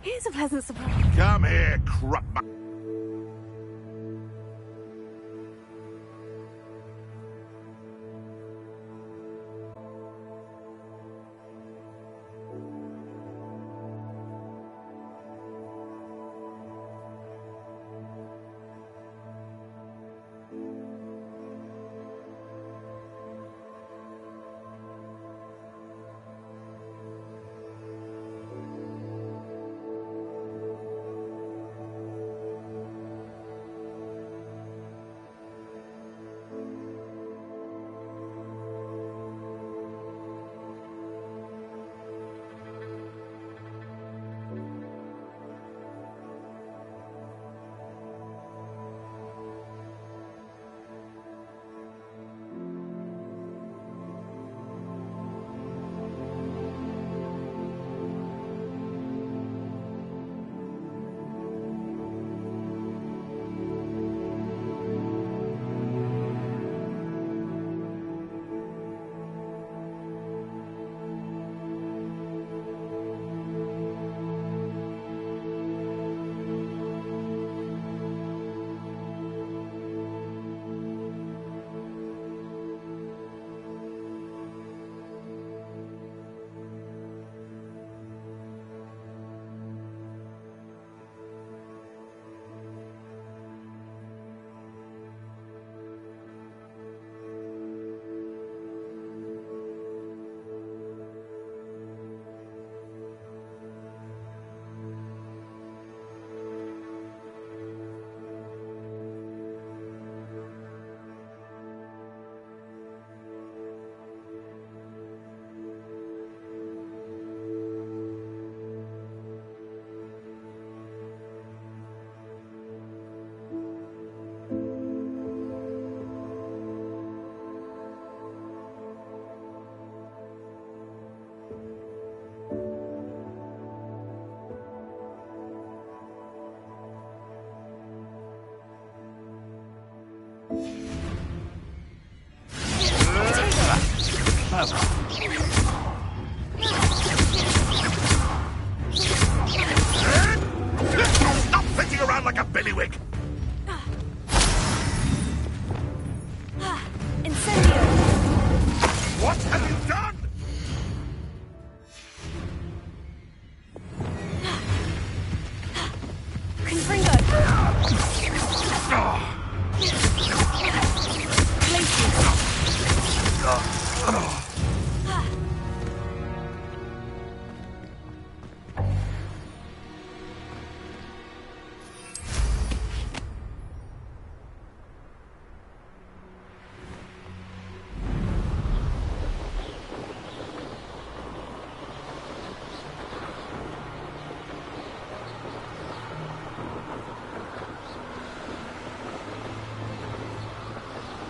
Here's a pleasant surprise. Come here, crap. Stop flitting around like a billywig! Incendio! What have you done? Confringo!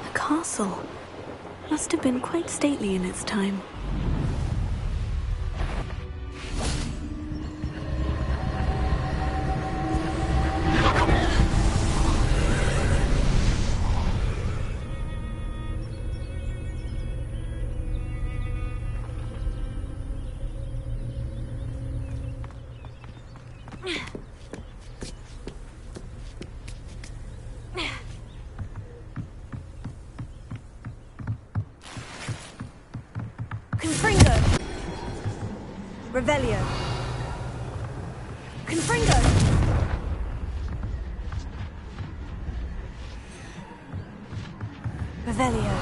The castle must have been quite stately in its time. Confringo! Revelio! Confringo! Revelio!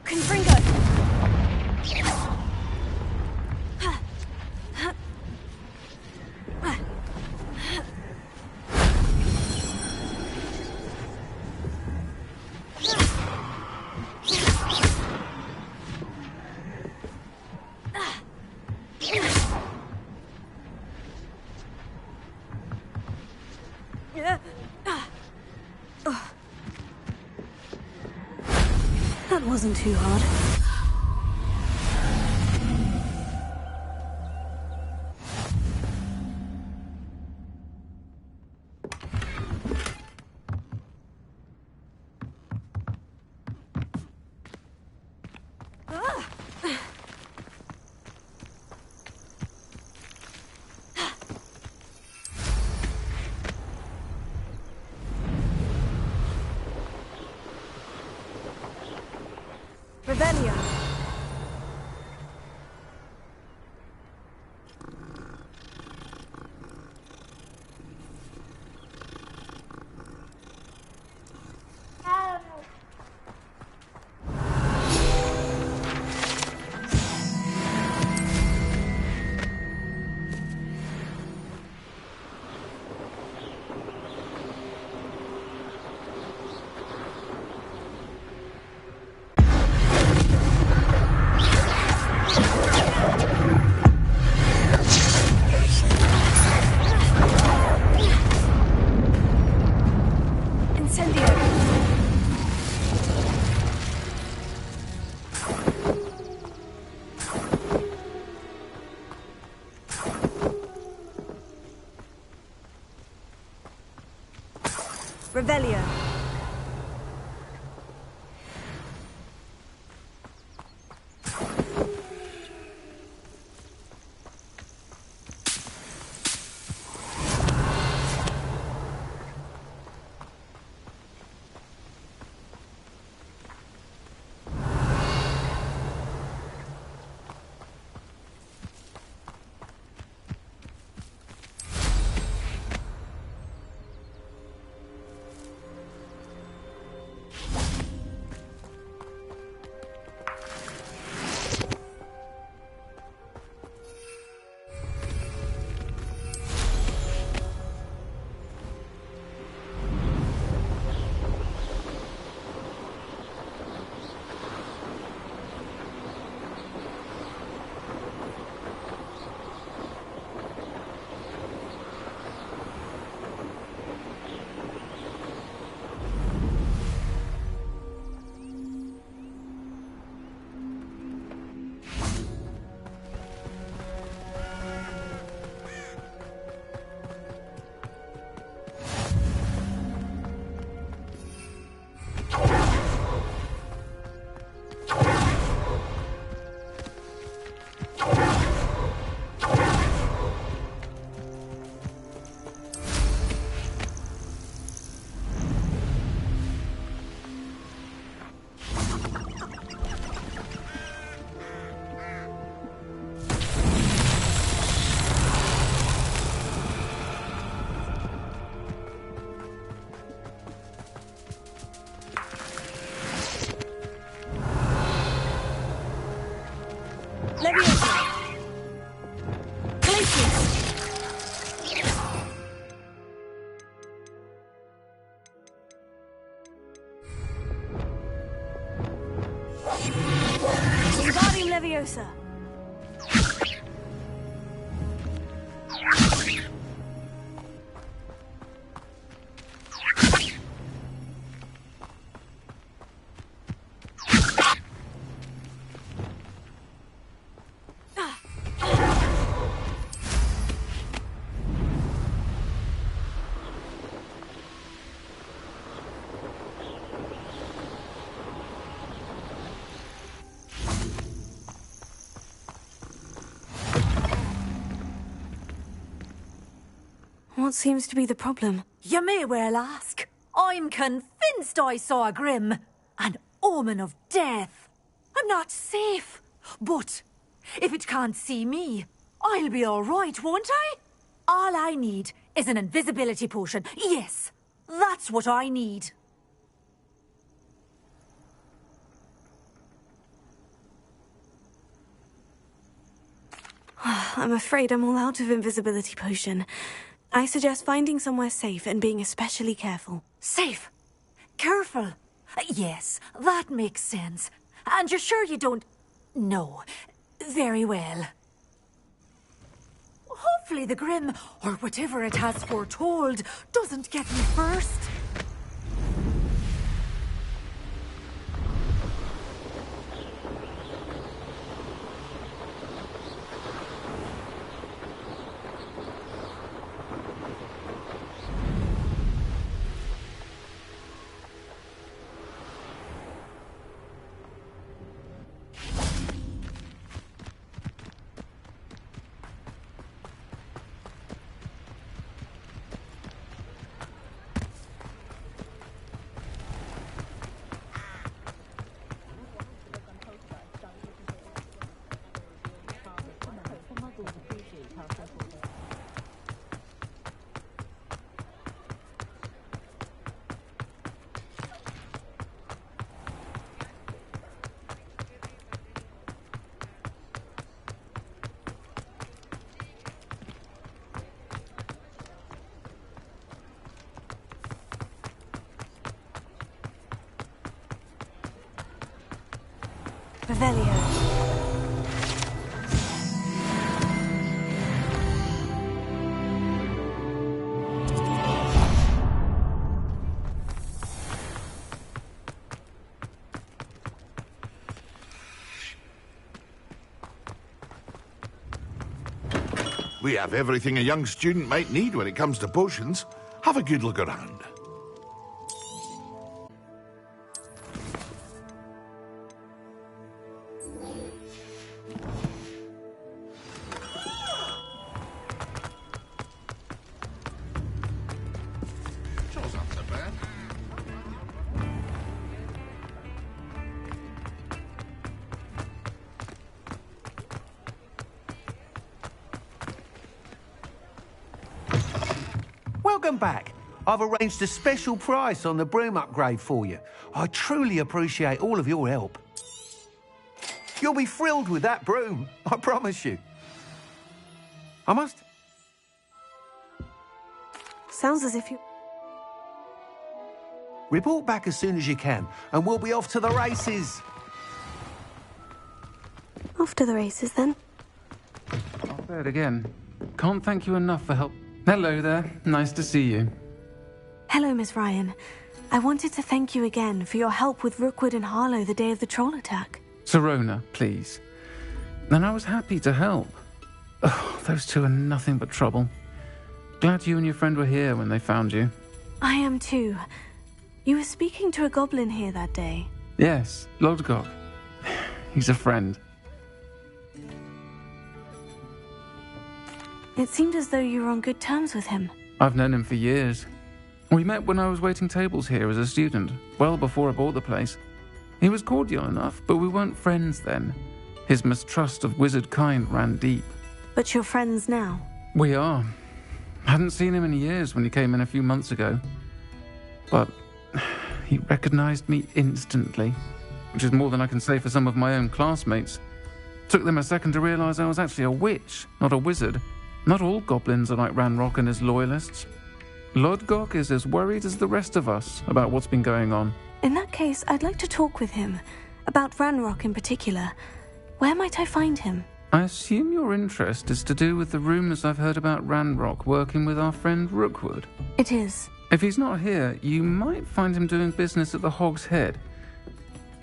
Confringo! That wasn't too hard. Revelio. Revelio. Leviosa. What seems to be the problem? You may well ask. I'm convinced I saw a Grim. An omen of death. I'm not safe. But if it can't see me, I'll be all right, won't I? All I need is an invisibility potion. Yes, that's what I need. I'm afraid I'm all out of invisibility potion. I suggest finding somewhere safe and being especially careful. Safe? Careful? Yes, that makes sense. And you're sure you don't... No. Very well. Hopefully the Grim, or whatever it has foretold, doesn't get me first. Revelio. We have everything a young student might need when it comes to potions. Have a good look around. Chore's not so bad. Welcome back. I've arranged a special price on the broom upgrade for you. I truly appreciate all of your help. You'll be thrilled with that broom, I promise you. I must... Sounds as if you... Report back as soon as you can, and we'll be off to the races. Off to the races, then. I'll say it again. Can't thank you enough for help. Hello there. Nice to see you. Hello, Miss Ryan. I wanted to thank you again for your help with Rookwood and Harlow the day of the troll attack. Sirona, please. And I was happy to help. Oh, those two are nothing but trouble. Glad you and your friend were here when they found you. I am too. You were speaking to a goblin here that day. Yes, Lodgok. He's a friend. It seemed as though you were on good terms with him. I've known him for years. We met when I was waiting tables here as a student, well before I bought the place. He was cordial enough, but we weren't friends then. His mistrust of wizard kind ran deep. But you're friends now. We are. Hadn't seen him in years when he came in a few months ago. But he recognized me instantly, which is more than I can say for some of my own classmates. Took them a second to realize I was actually a witch, not a wizard. Not all goblins are like Ranrock and his loyalists. Lodgok is as worried as the rest of us about what's been going on. In that case, I'd like to talk with him. About Ranrock in particular. Where might I find him? I assume your interest is to do with the rumours I've heard about Ranrock working with our friend Rookwood. It is. If he's not here, you might find him doing business at the Hog's Head.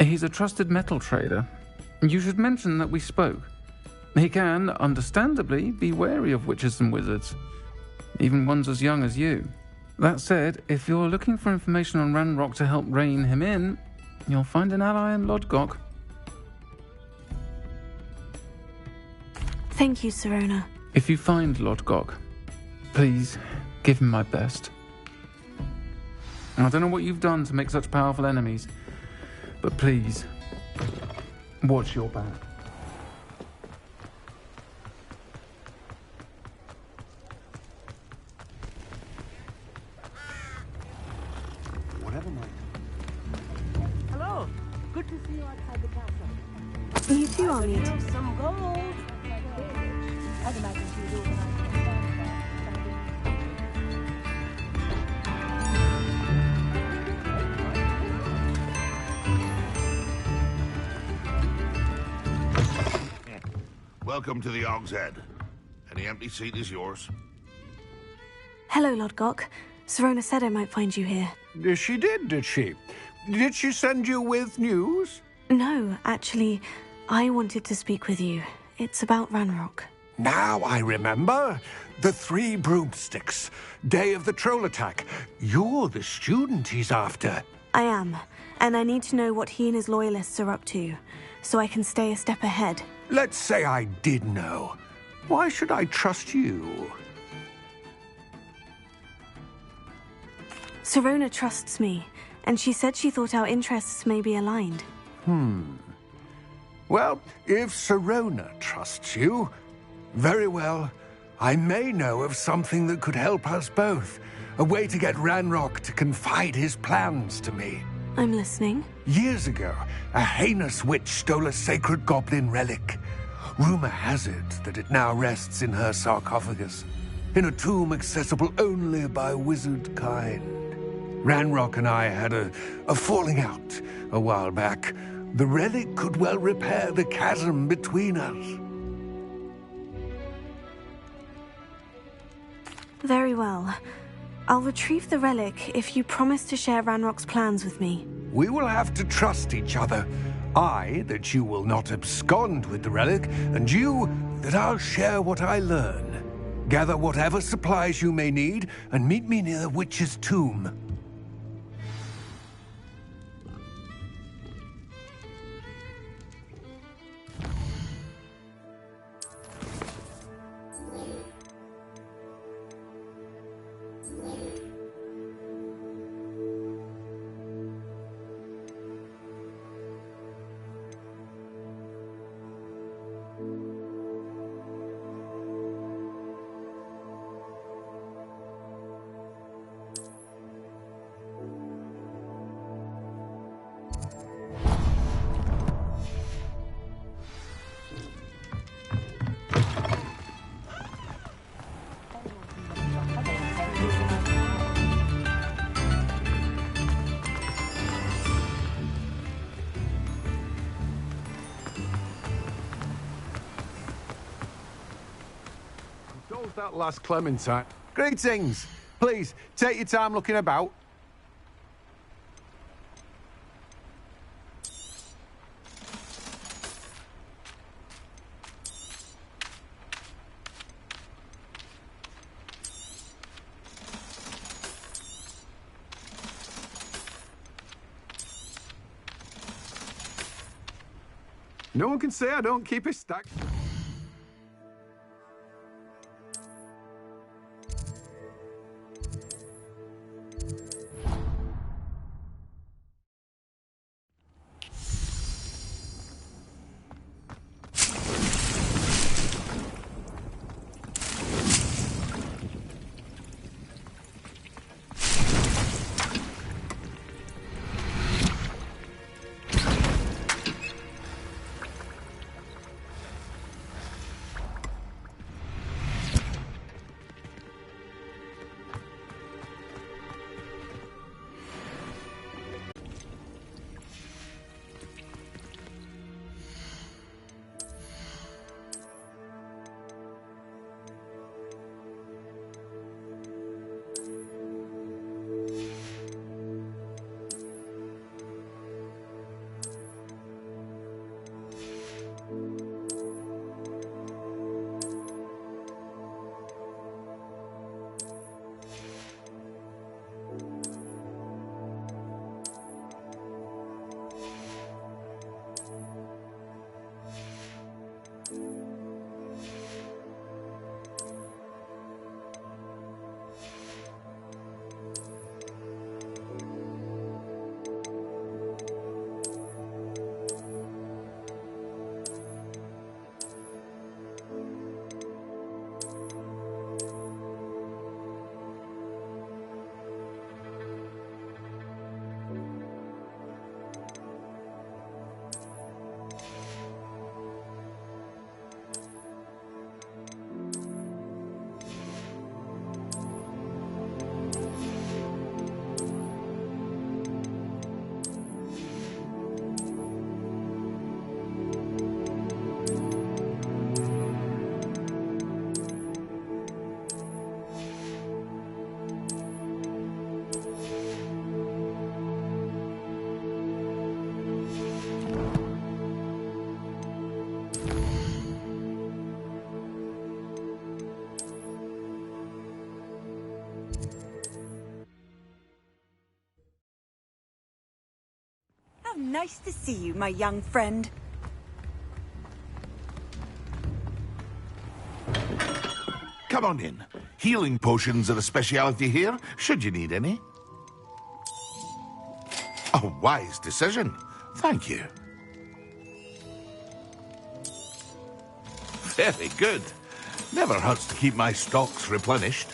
He's a trusted metal trader. You should mention that we spoke. He can, understandably, be wary of witches and wizards, even ones as young as you. That said, if you're looking for information on Ranrock to help rein him in, you'll find an ally in Lodgok. Thank you, Sirona. If you find Lodgok, please give him my best. I don't know what you've done to make such powerful enemies, but please, watch your back. Hello. Good to see you outside the castle. You too, I'll meet. Some gold. I'd imagine you do when I come back. Welcome to the Hog's Head. Any empty seat is yours. Hello, Lodgok. Sirona said I might find you here. She did she? Did she send you with news? No, actually, I wanted to speak with you. It's about Ranrock. Now I remember. The 3 broomsticks. Day of the troll attack. You're the student he's after. I am, and I need to know what he and his loyalists are up to, so I can stay a step ahead. Let's say I did know. Why should I trust you? Sirona trusts me, and she said she thought our interests may be aligned. Well, if Sirona trusts you, very well. I may know of something that could help us both. A way to get Ranrock to confide his plans to me. I'm listening. Years ago, a heinous witch stole a sacred goblin relic. Rumor has it that it now rests in her sarcophagus, in a tomb accessible only by wizard kind. Ranrock and I had a falling out a while back. The relic could well repair the chasm between us. Very well. I'll retrieve the relic if you promise to share Ranrock's plans with me. We will have to trust each other. I, that you will not abscond with the relic, and you, that I'll share what I learn. Gather whatever supplies you may need, and meet me near the witch's tomb. That last Clementine. Greetings. Please, take your time looking about. No one can say I don't keep a stack. How nice to see you, my young friend. Come on in. Healing potions are a speciality here, should you need any. A wise decision. Thank you. Very good. Never hurts to keep my stocks replenished.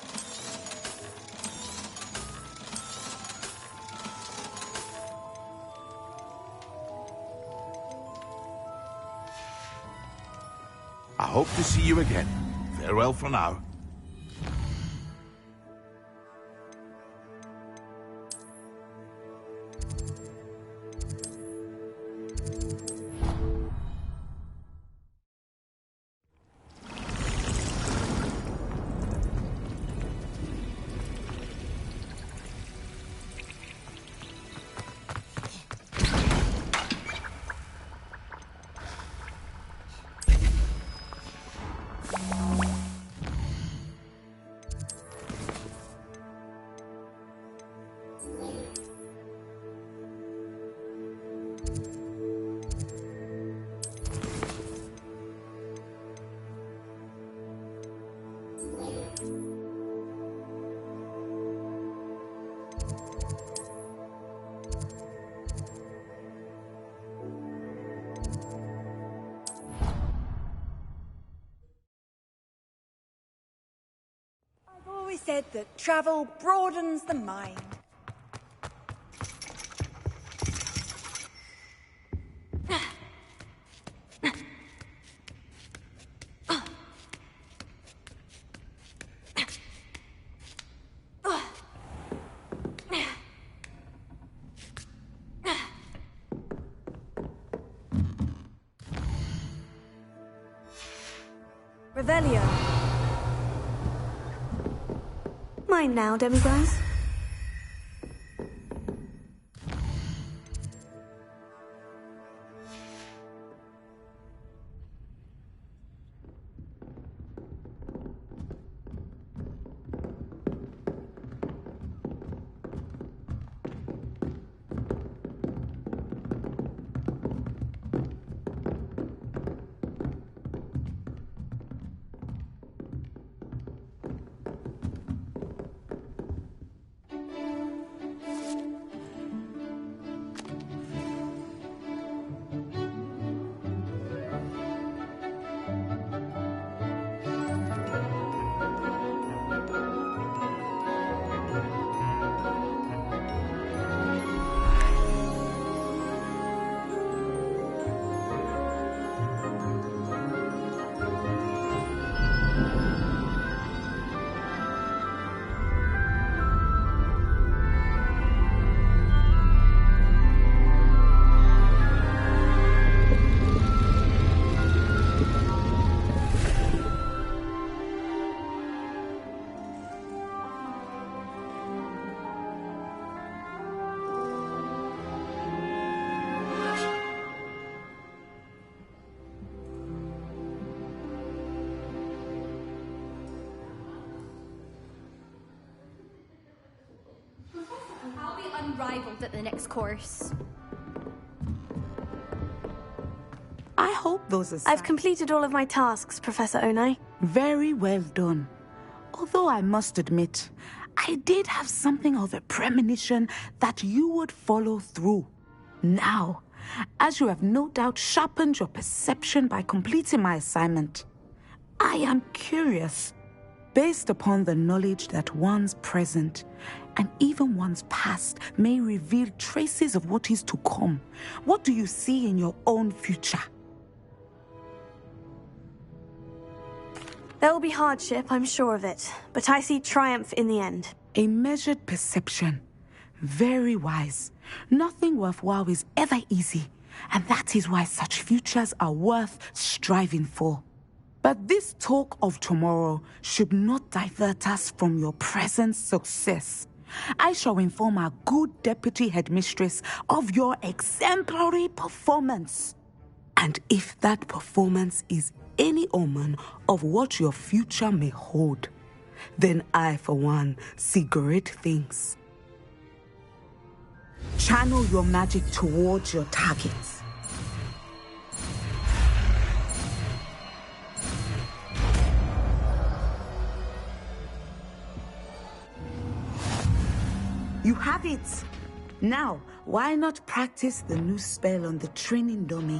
I hope to see you again. Farewell for now. always said that travel broadens the mind. Revelio. Mine now, demiguise. I'll be unrivaled at the next course. I hope those are I've completed all of my tasks, Professor Onai. very well done. Although I must admit, I did have something of a premonition that you would follow through. Now, as you have no doubt sharpened your perception by completing my assignment, I am curious, based upon the knowledge that one's present and even one's past may reveal traces of what is to come. What do you see in your own future? There will be hardship, I'm sure of it, but I see triumph in the end. A measured perception. Very wise. Nothing worthwhile is ever easy, and that is why such futures are worth striving for. But this talk of tomorrow should not divert us from your present success. I shall inform our good deputy headmistress of your exemplary performance. And if that performance is any omen of what your future may hold, then I, for one, see great things. Channel your magic towards your targets. You have it! Now, why not practice the new spell on the training dummy?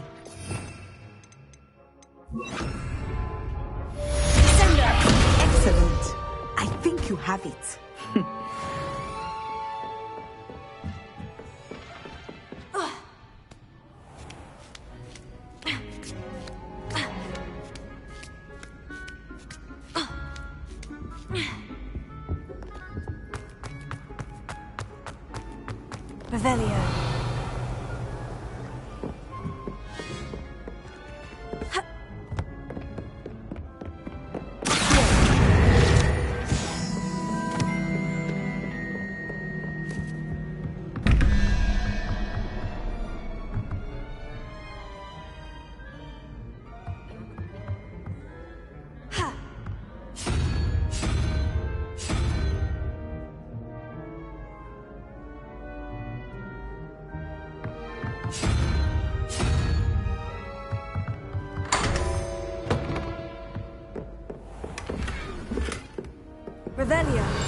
Excellent. I think you have it. Revelio. Revelio.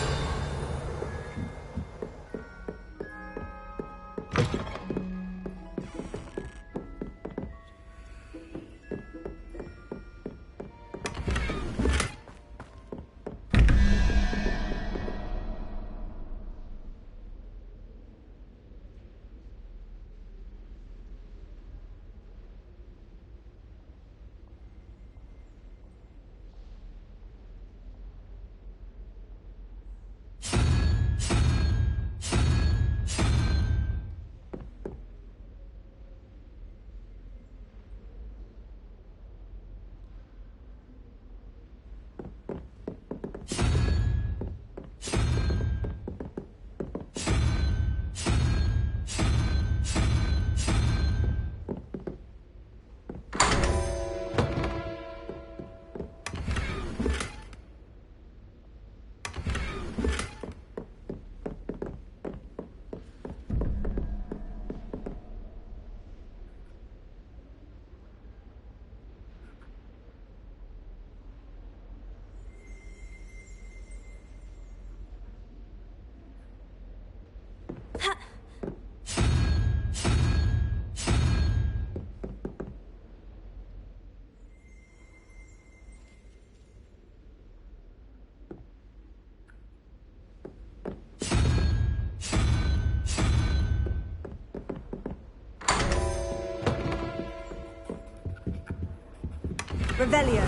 Revelio.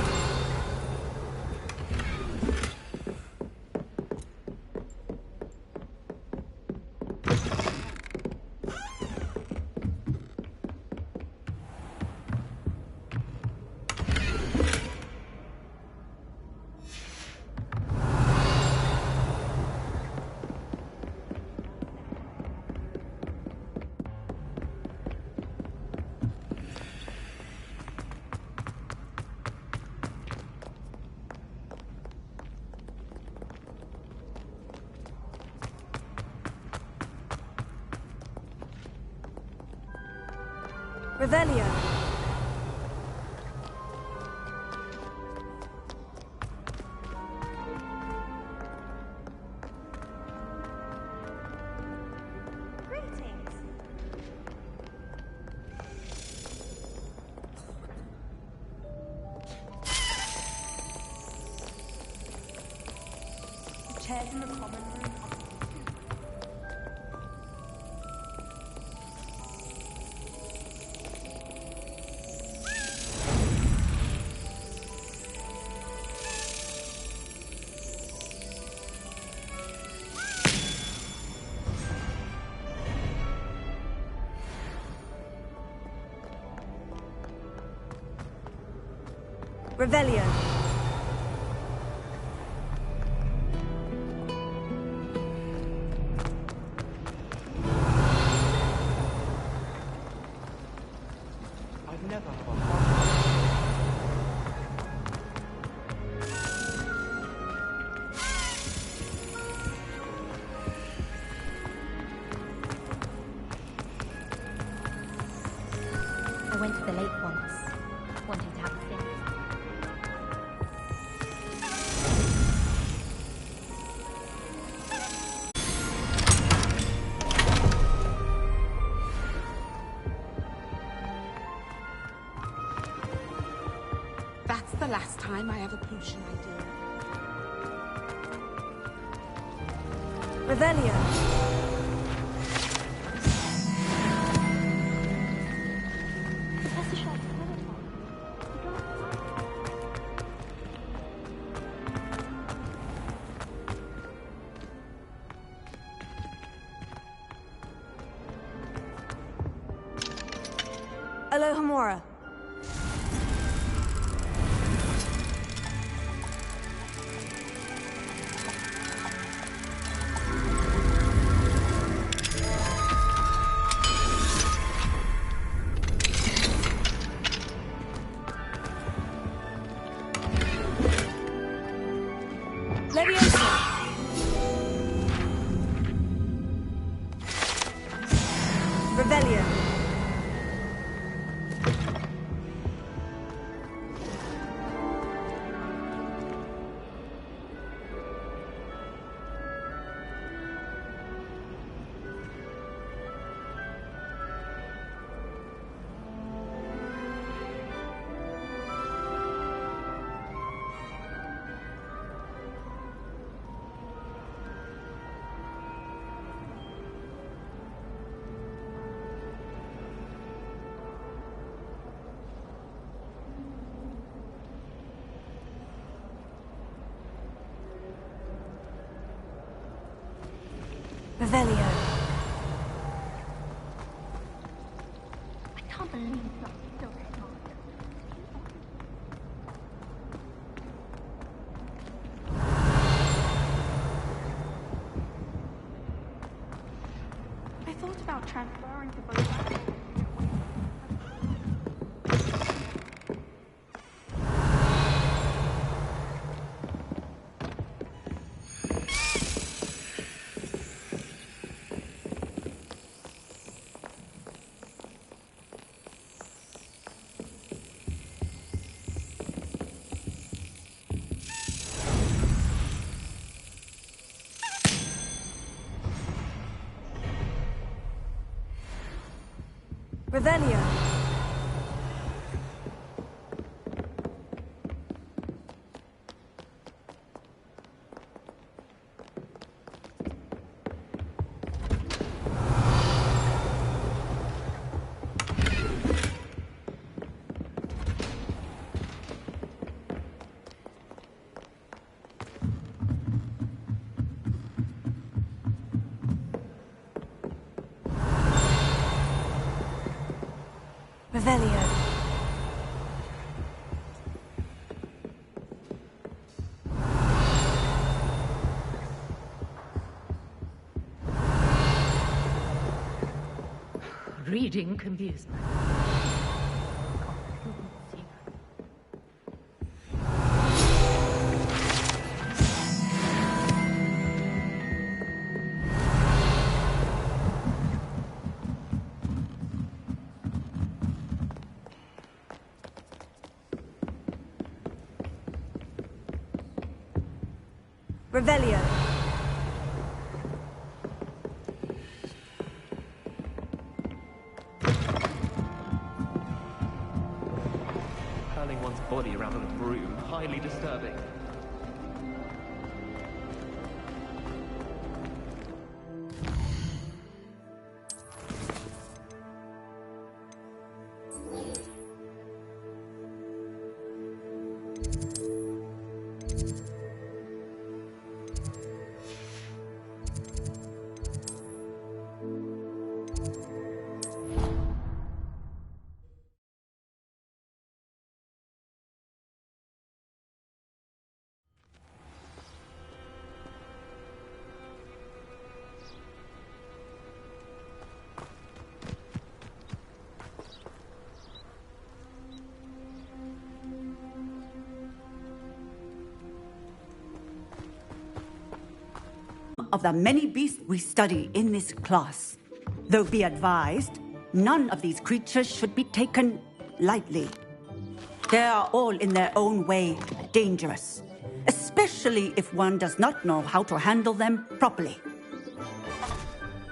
Revelio. Greetings. The chairs in the common room. Revelio. I've never had I went to the lake once, wanting to have a think. That's the last time I have a potion idea. Revelio. Alohomora. Leviosa. Revelio. Revelio. I can't believe that still not. I thought about transferring to both. Revelio. Revelio. Reading can be as Revelio. Hurling one's body around on a broom, highly disturbing. Of the many beasts we study in this class. Though be advised, none of these creatures should be taken lightly. They are all in their own way dangerous, especially if one does not know how to handle them properly.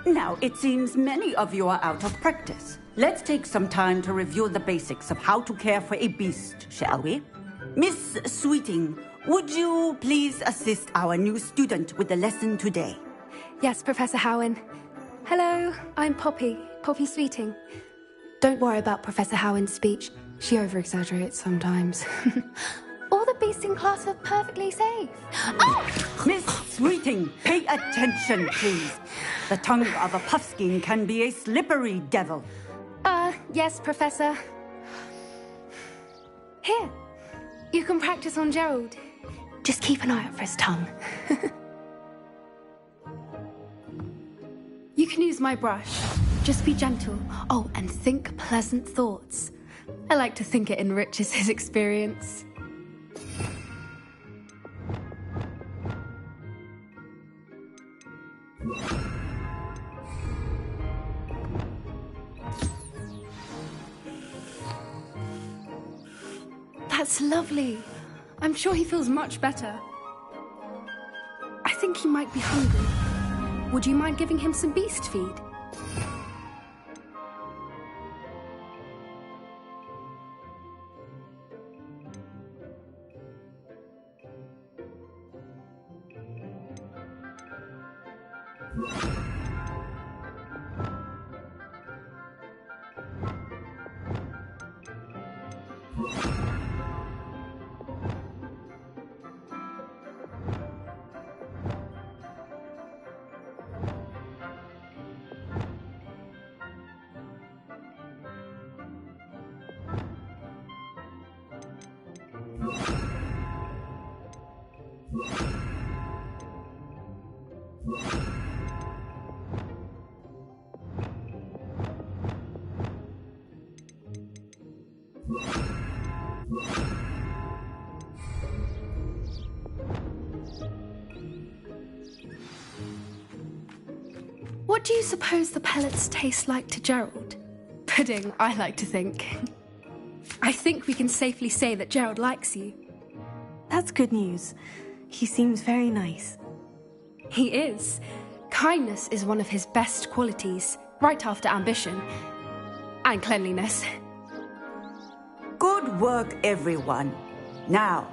Now, it seems many of you are out of practice. Let's take some time to review the basics of how to care for a beast, shall we? Miss Sweeting, would you please assist our new student with the lesson today? Yes, Professor Howen. Hello, I'm Poppy Sweeting. Don't worry about Professor Howen's speech. She over-exaggerates sometimes. All the beasts in class are perfectly safe. Oh! Miss Sweeting, pay attention, please. The tongue of a puffskein can be a slippery devil. Yes, Professor. Here, you can practice on Gerald. Just keep an eye out for his tongue. You can use my brush. Just be gentle. Oh, and think pleasant thoughts. I like to think it enriches his experience. That's lovely. I'm sure he feels much better. I think he might be hungry. Would you mind giving him some beast feed? What do you suppose the pellets taste like to Gerald? Pudding, I like to think. I think we can safely say that Gerald likes you. That's good news. He seems very nice. He is. Kindness is one of his best qualities, right after ambition. And cleanliness. Good work, everyone. Now,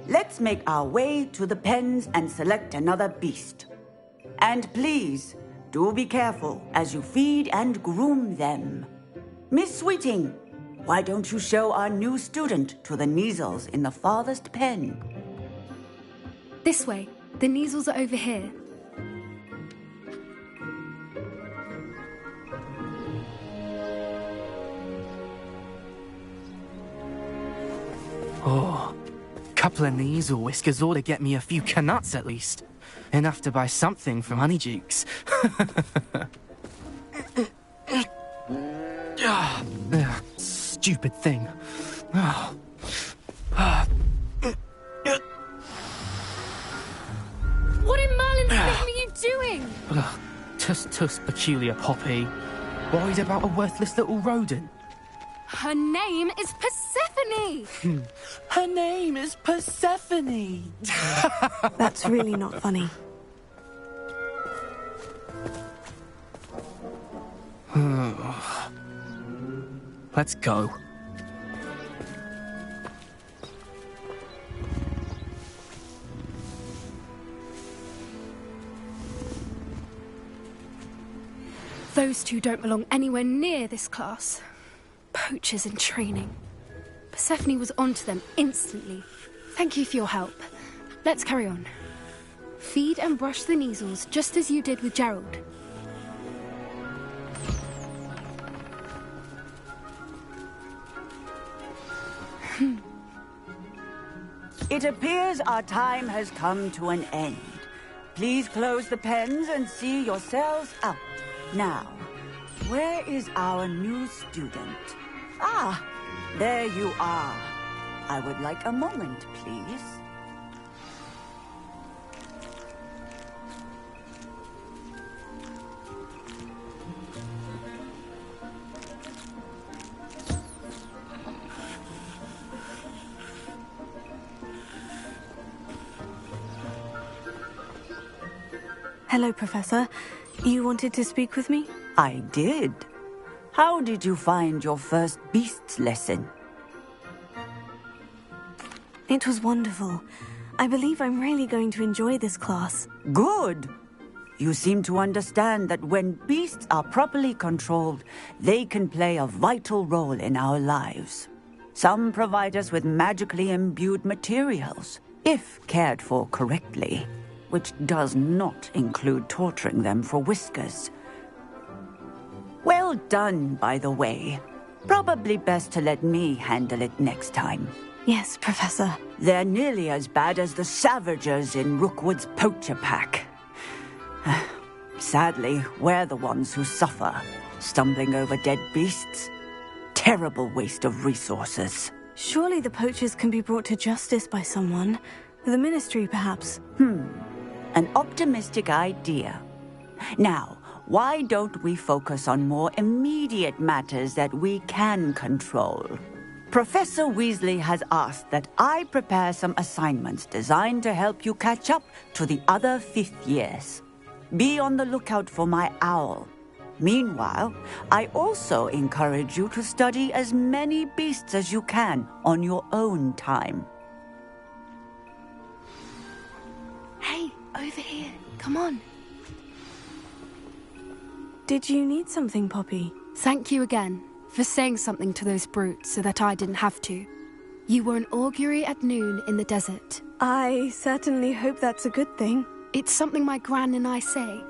let's make our way to the pens and select another beast. And please, do be careful as you feed and groom them. Miss Sweeting, why don't you show our new student to the Kneazles in the farthest pen? This way. The Kneazles are over here. Oh, couple of Kneazle whiskers ought to get me a few canuts at least. Enough to buy something from Honeydukes. Stupid thing. What in Merlin's name are you doing? Tuss, peculiar Poppy. Worried about a worthless little rodent? Her name is Persephone! Her name is Persephone! That's really not funny. Let's go. Those two don't belong anywhere near this class. Poachers in training. Persephone was onto them instantly. Thank you for your help. Let's carry on. Feed and brush the Kneazles just as you did with Gerald. It appears our time has come to an end. Please close the pens and see yourselves out. Now, where is our new student? Ah, there you are. I would like a moment, please. Hello, Professor. You wanted to speak with me? I did. How did you find your first beasts lesson? It was wonderful. I believe I'm really going to enjoy this class. Good. You seem to understand that when beasts are properly controlled, they can play a vital role in our lives. Some provide us with magically imbued materials, if cared for correctly, which does not include torturing them for whiskers. Well done, by the way. Probably best to let me handle it next time. Yes, Professor. They're nearly as bad as the Savagers in Rookwood's poacher pack. Sadly, we're the ones who suffer, stumbling over dead beasts. Terrible waste of resources. Surely the poachers can be brought to justice by someone. The Ministry, perhaps. An optimistic idea. Now, why don't we focus on more immediate matters that we can control? Professor Weasley has asked that I prepare some assignments designed to help you catch up to the other fifth years. Be on the lookout for my owl. Meanwhile, I also encourage you to study as many beasts as you can on your own time. Hey, over here. Come on. Did you need something, Poppy? Thank you again for saying something to those brutes so that I didn't have to. You were an augury at noon in the desert. I certainly hope that's a good thing. It's something my gran and I say.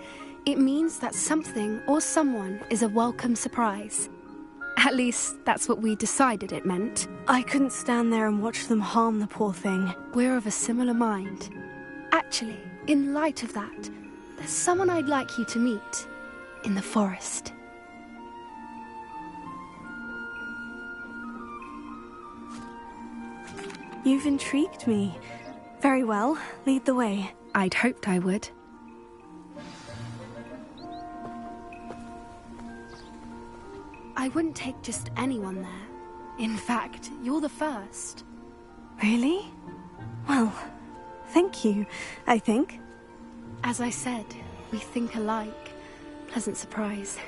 It means that something or someone is a welcome surprise. At least, that's what we decided it meant. I couldn't stand there and watch them harm the poor thing. We're of a similar mind. Actually, in light of that, there's someone I'd like you to meet in the forest. You've intrigued me. Very well, lead the way. I'd hoped I would. I wouldn't take just anyone there. In fact, you're the first. Really? Well, thank you, I think. As I said, we think alike. Pleasant surprise.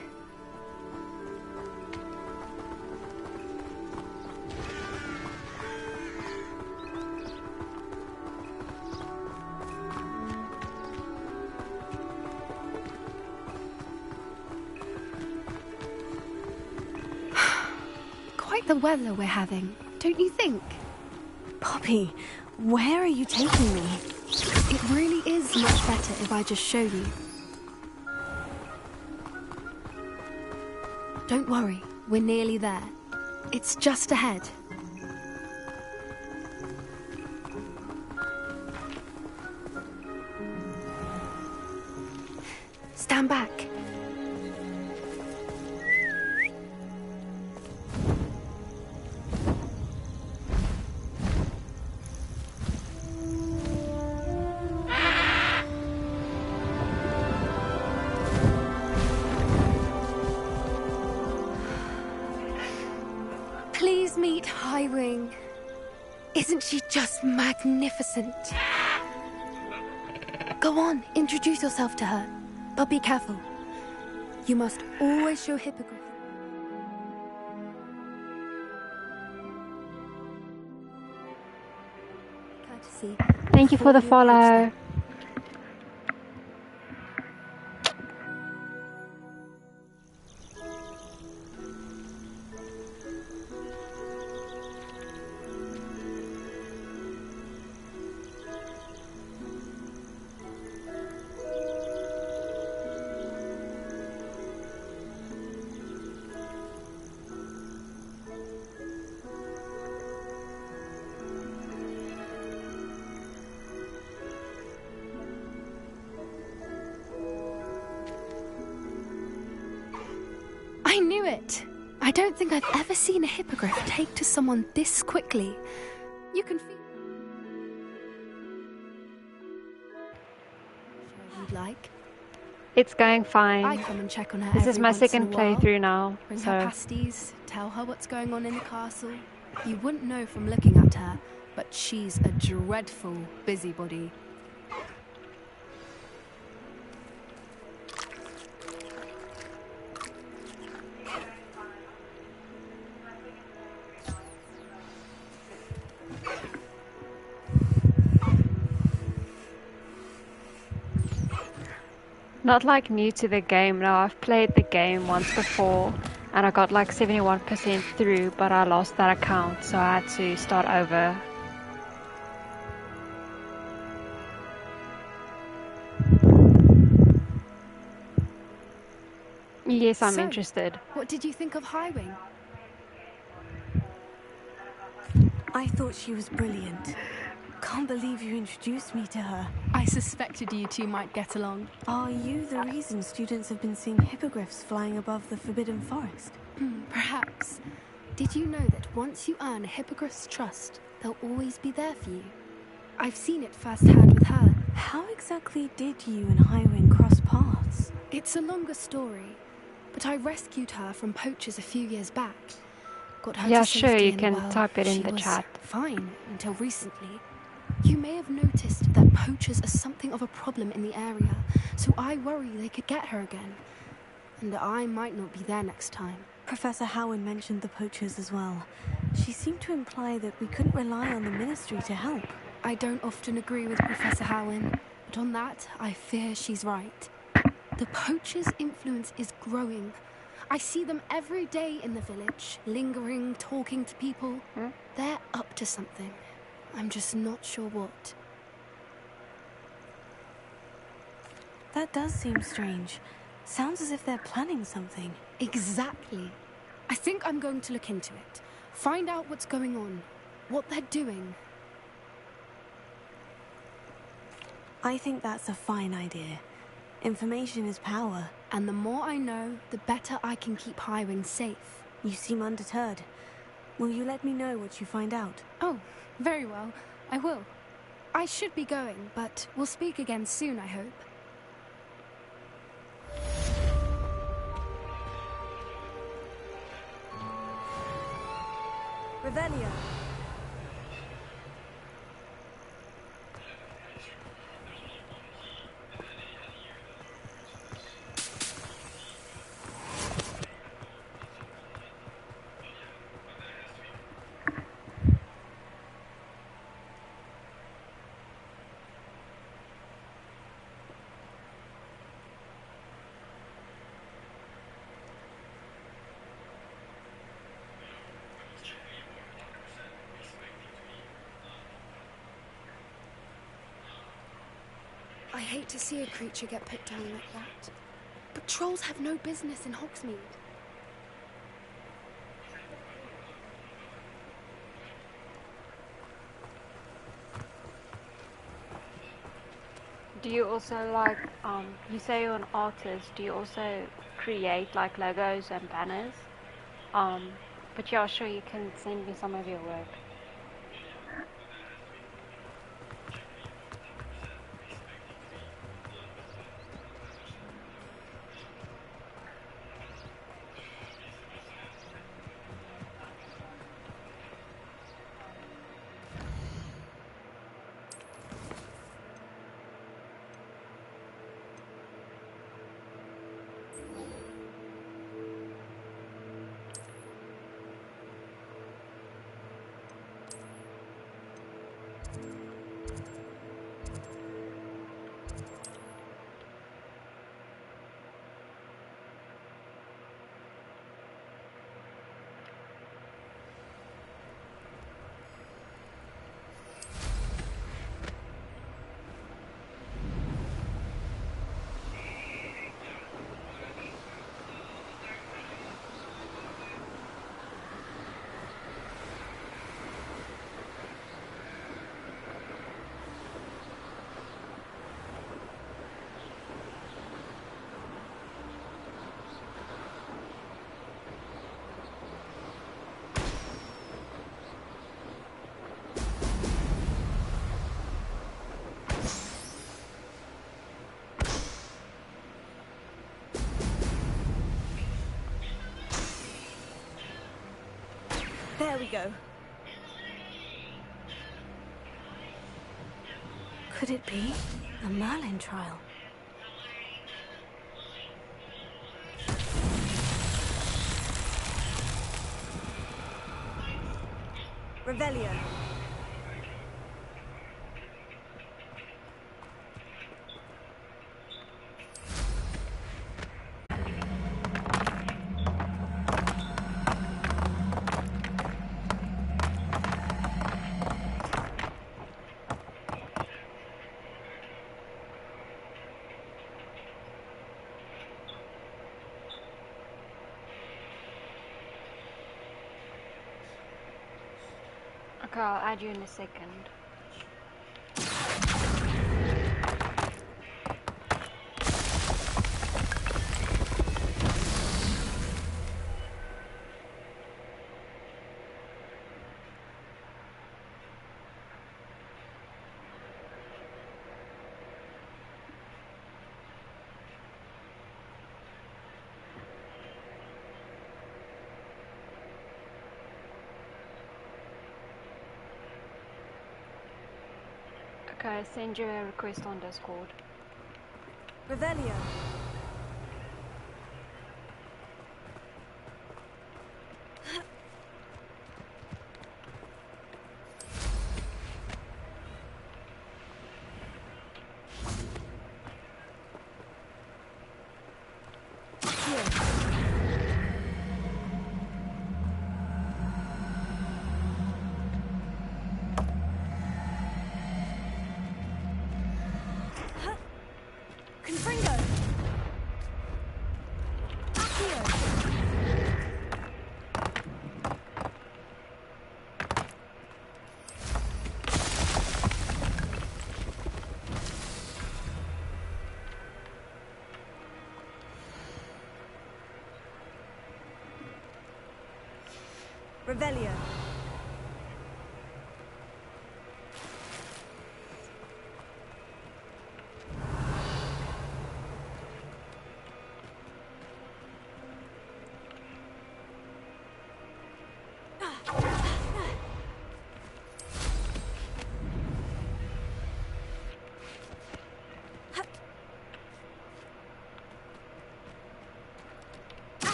like the weather we're having, don't you think? Poppy, where are you taking me? It really is much better if I just show you. Don't worry, we're nearly there. It's just ahead. Stand back. Please meet Highwing. Isn't she just magnificent? Go on, introduce yourself to her. But be careful. You must always show hippogriff. Courtesy. Thank you for the follow. I knew it! I don't think I've ever seen a hippogriff take to someone this quickly. You can feel... Sure you'd like. It's going fine. I come and check on her This is every my once in second a while. playthrough now, Bring so... her pasties, tell her what's going on in the castle. You wouldn't know from looking at her, but she's a dreadful busybody. Not like new to the game now. I've played the game once before and I got like 71% through, but I lost that account, so I had to start over. Yes, I'm interested. What did you think of Highwing? I thought she was brilliant. Can't believe you introduced me to her. I suspected you two might get along. Are you the reason students have been seeing hippogriffs flying above the Forbidden Forest? Perhaps. Did you know that once you earn a hippogriff's trust, they'll always be there for you? I've seen it firsthand with her. How exactly did you and Highwing cross paths? It's a longer story, but I rescued her from poachers a few years back. Got her Yeah, to sure, safety you and, can well, type it in she the was chat. Fine until recently. You may have noticed that poachers are something of a problem in the area, so I worry they could get her again. And I might not be there next time. Professor Howard mentioned the poachers as well. She seemed to imply that we couldn't rely on the ministry to help. I don't often agree with Professor Howard, but on that, I fear she's right. The poachers' influence is growing. I see them every day in the village, lingering, talking to people. They're up to something. I'm just not sure what. That does seem strange. Sounds as if they're planning something. Exactly. I think I'm going to look into it. Find out what's going on, what they're doing. I think that's a fine idea. Information is power. And the more I know, the better I can keep Highwing safe. You seem undeterred. Will you let me know what you find out? Oh, very well. I will. I should be going, but we'll speak again soon, I hope. Revelio. I hate to see a creature get put down like that. But trolls have no business in Hogsmeade. Do you also like, you say you're an artist, do you also create like logos and banners? But yeah, sure, you can send me some of your work. There we go. Could it be a Merlin trial? Revelio. Okay, I'll add you in a second. Okay, send you a request on Discord. Revelio. Revelio.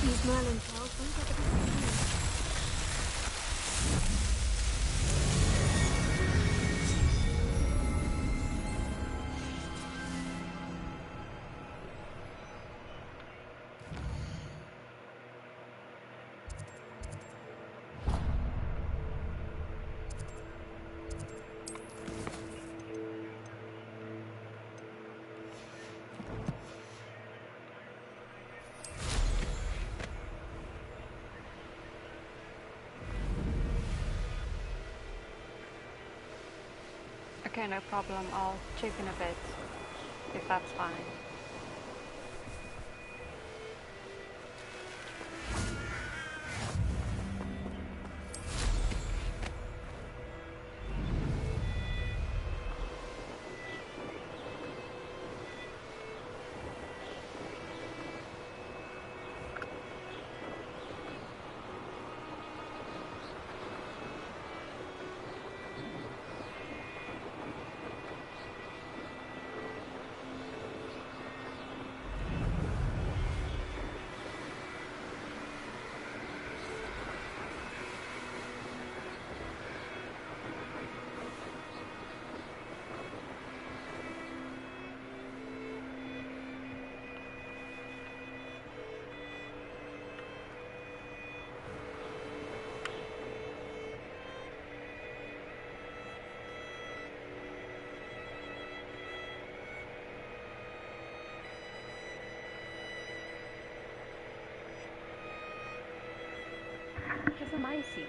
These Merlin trials don't get the best of me. Okay, no problem. I'll check in a bit, if that's fine. Just a micey.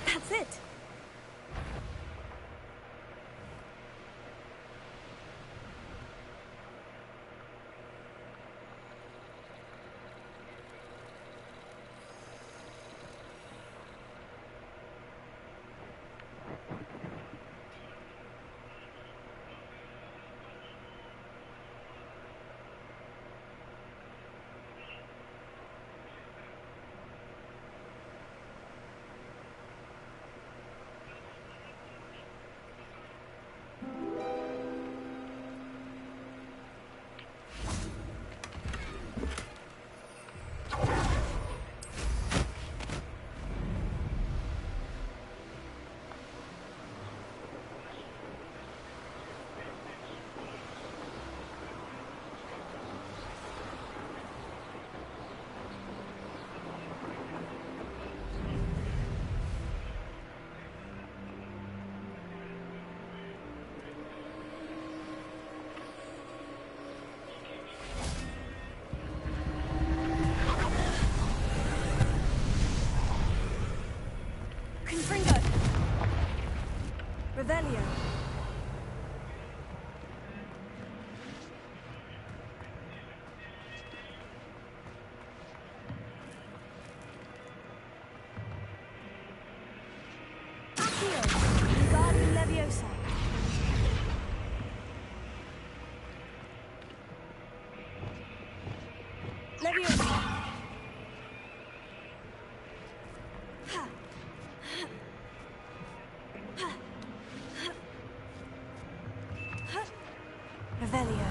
That's it. Revelio. Accio. Wingardium Leviosa. Leviosa. Revelio.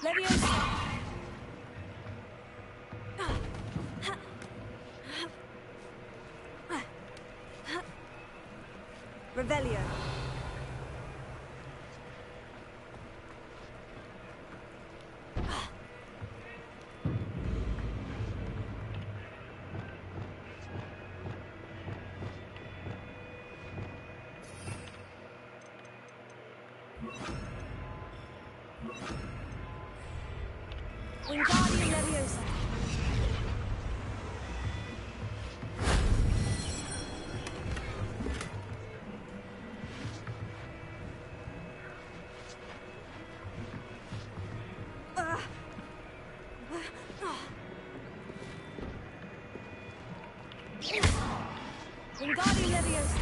Leviosa. Wingardium Leviosa. Wingardium Leviosa.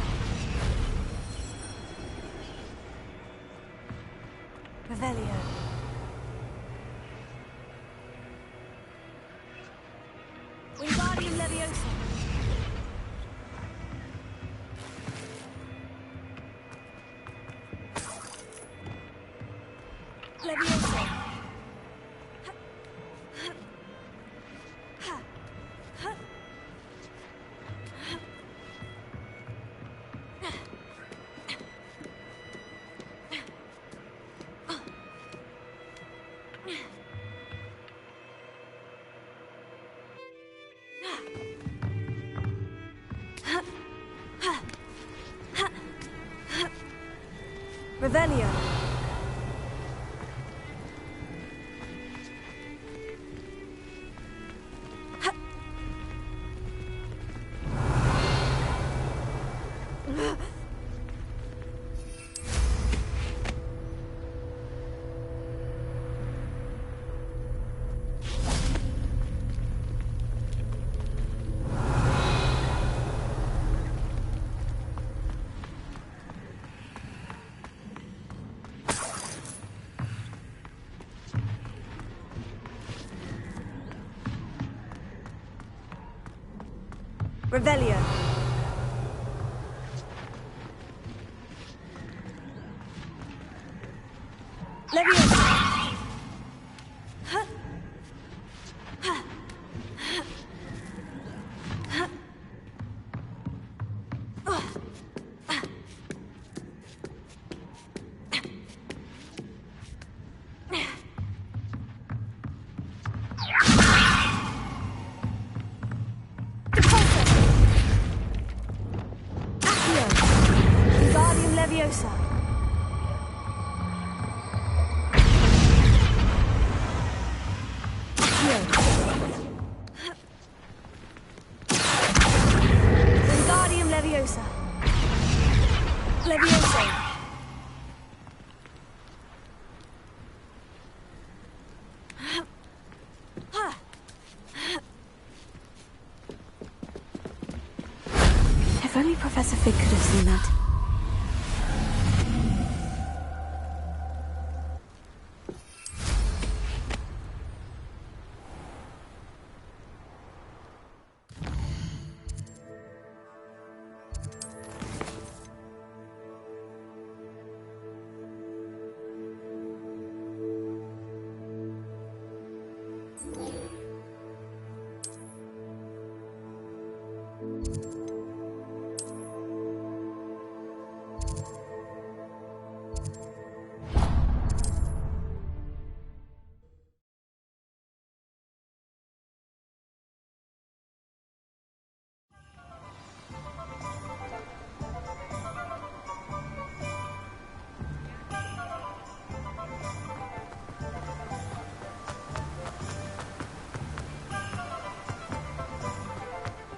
Revelio. Wingardium Leviosa. Leviosa. Revelio. Revelio. Leviosa. Wingardium Leviosa. Wingardium Leviosa. Leviosa. If only Professor Fig could have seen that.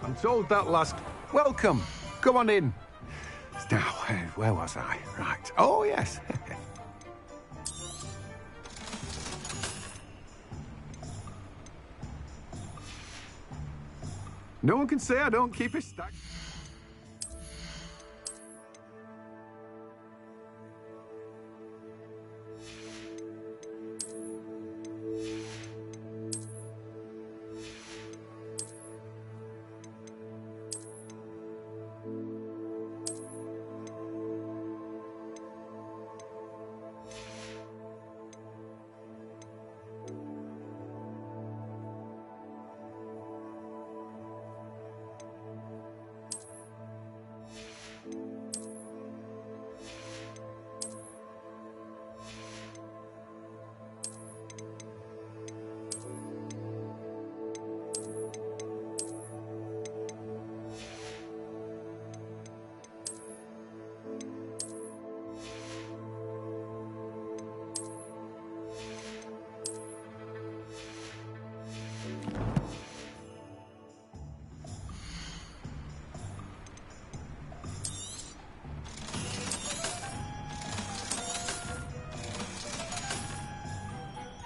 I'm told that last... Welcome. Come on in. Now, where was I? Right. Oh, yes. No one can say I don't keep a stack.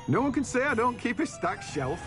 No one can say I don't keep a stacked shelf.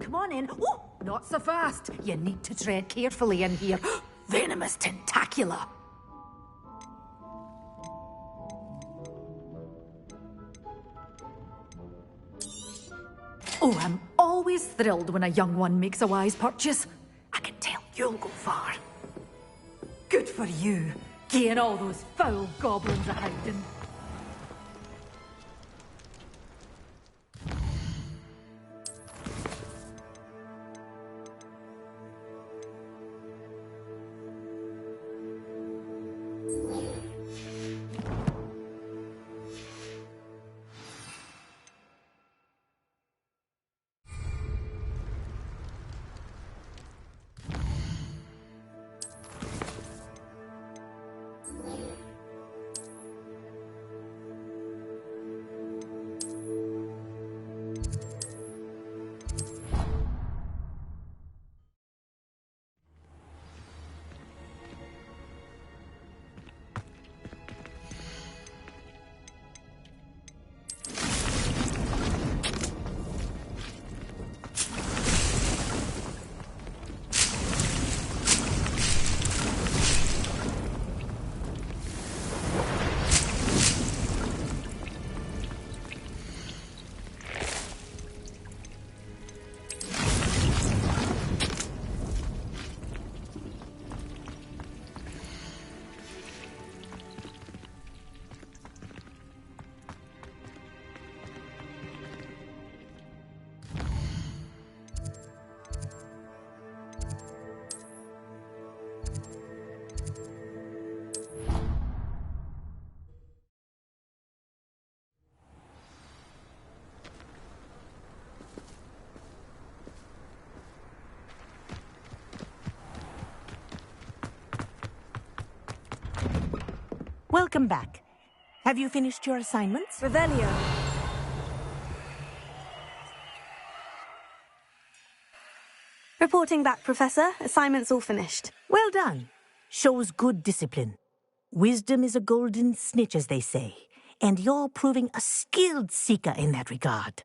Come on in. Oh, not so fast. You need to tread carefully in here. Venomous tentacula. Oh, I'm always thrilled when a young one makes a wise purchase. I can tell you'll go far. Good for you, getting all those foul goblins a hiding. Welcome back. Have you finished your assignments? Revelio. Reporting back, Professor. Assignment's all finished. Well done. Shows good discipline. Wisdom is a golden snitch, as they say, and you're proving a skilled seeker in that regard.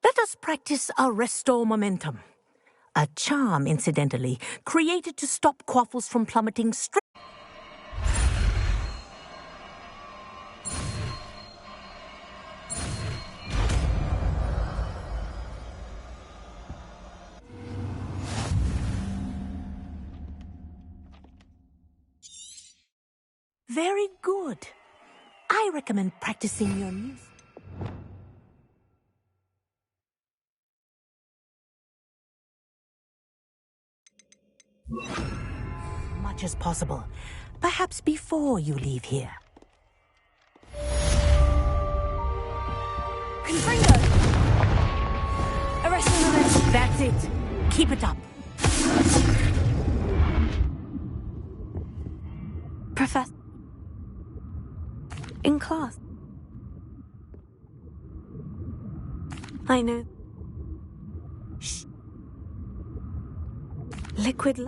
Let us practice our Restore Momentum. A charm, incidentally, created to stop quaffles from plummeting straight. Very good. I recommend practicing your music. Much as possible. Perhaps before you leave here. Confringo! Arrest on the list. That's it. Keep it up. Professor. In class. I know. Shh. Liquid.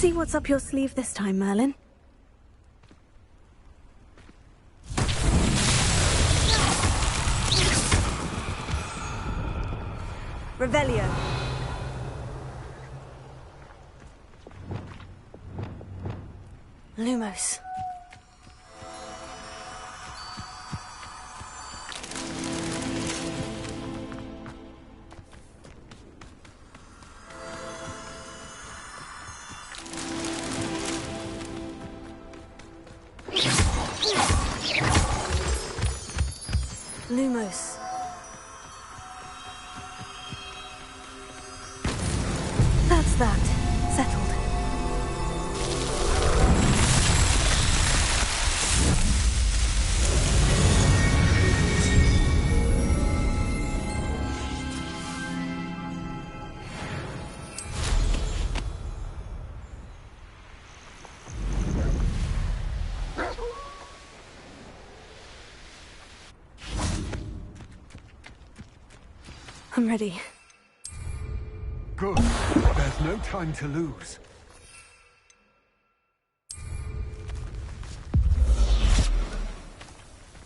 see what's up your sleeve this time, Merlin. Revelio. Lumos. Lumos. That's that. Settled. I'm ready. Good. There's no time to lose.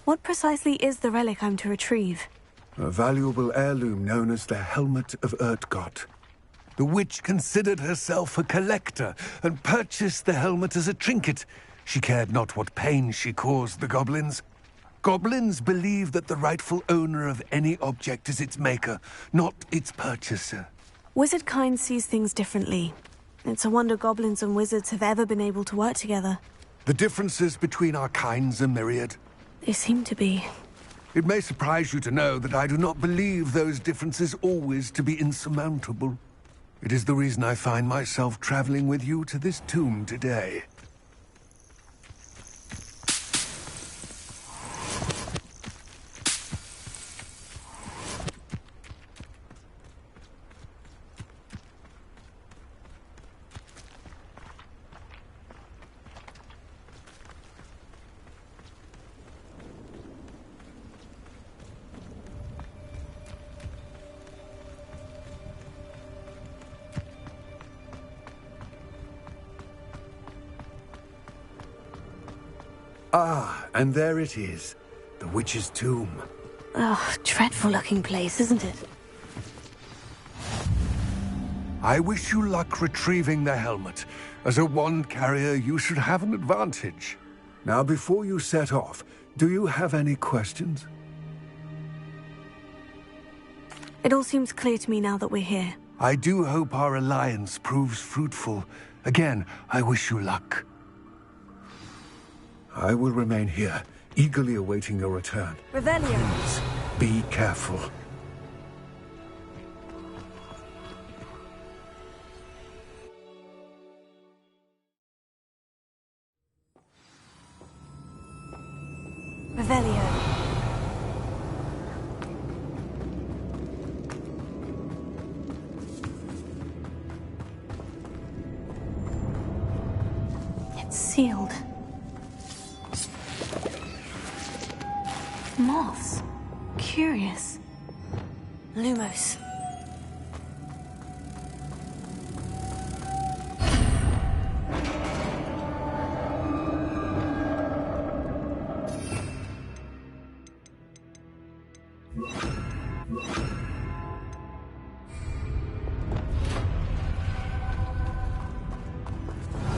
What precisely is the relic I'm to retrieve? A valuable heirloom known as the Helmet of Urtgott. The witch considered herself a collector and purchased the helmet as a trinket. She cared not what pain she caused the goblins. Goblins believe that the rightful owner of any object is its maker, not its purchaser. Wizard kind sees things differently. It's a wonder goblins and wizards have ever been able to work together. The differences between our kinds are myriad. They seem to be. It may surprise you to know that I do not believe those differences always to be insurmountable. It is the reason I find myself traveling with you to this tomb today. Ah, and there it is. The witch's tomb. Oh, dreadful looking place, isn't it? I wish you luck retrieving the helmet. As a wand carrier, you should have an advantage. Now, before you set off, do you have any questions? It all seems clear to me now that we're here. I do hope our alliance proves fruitful. Again, I wish you luck. I will remain here, eagerly awaiting your return. Revelio. Please, be careful. Revelio. It's sealed. Moths. Curious. Lumos.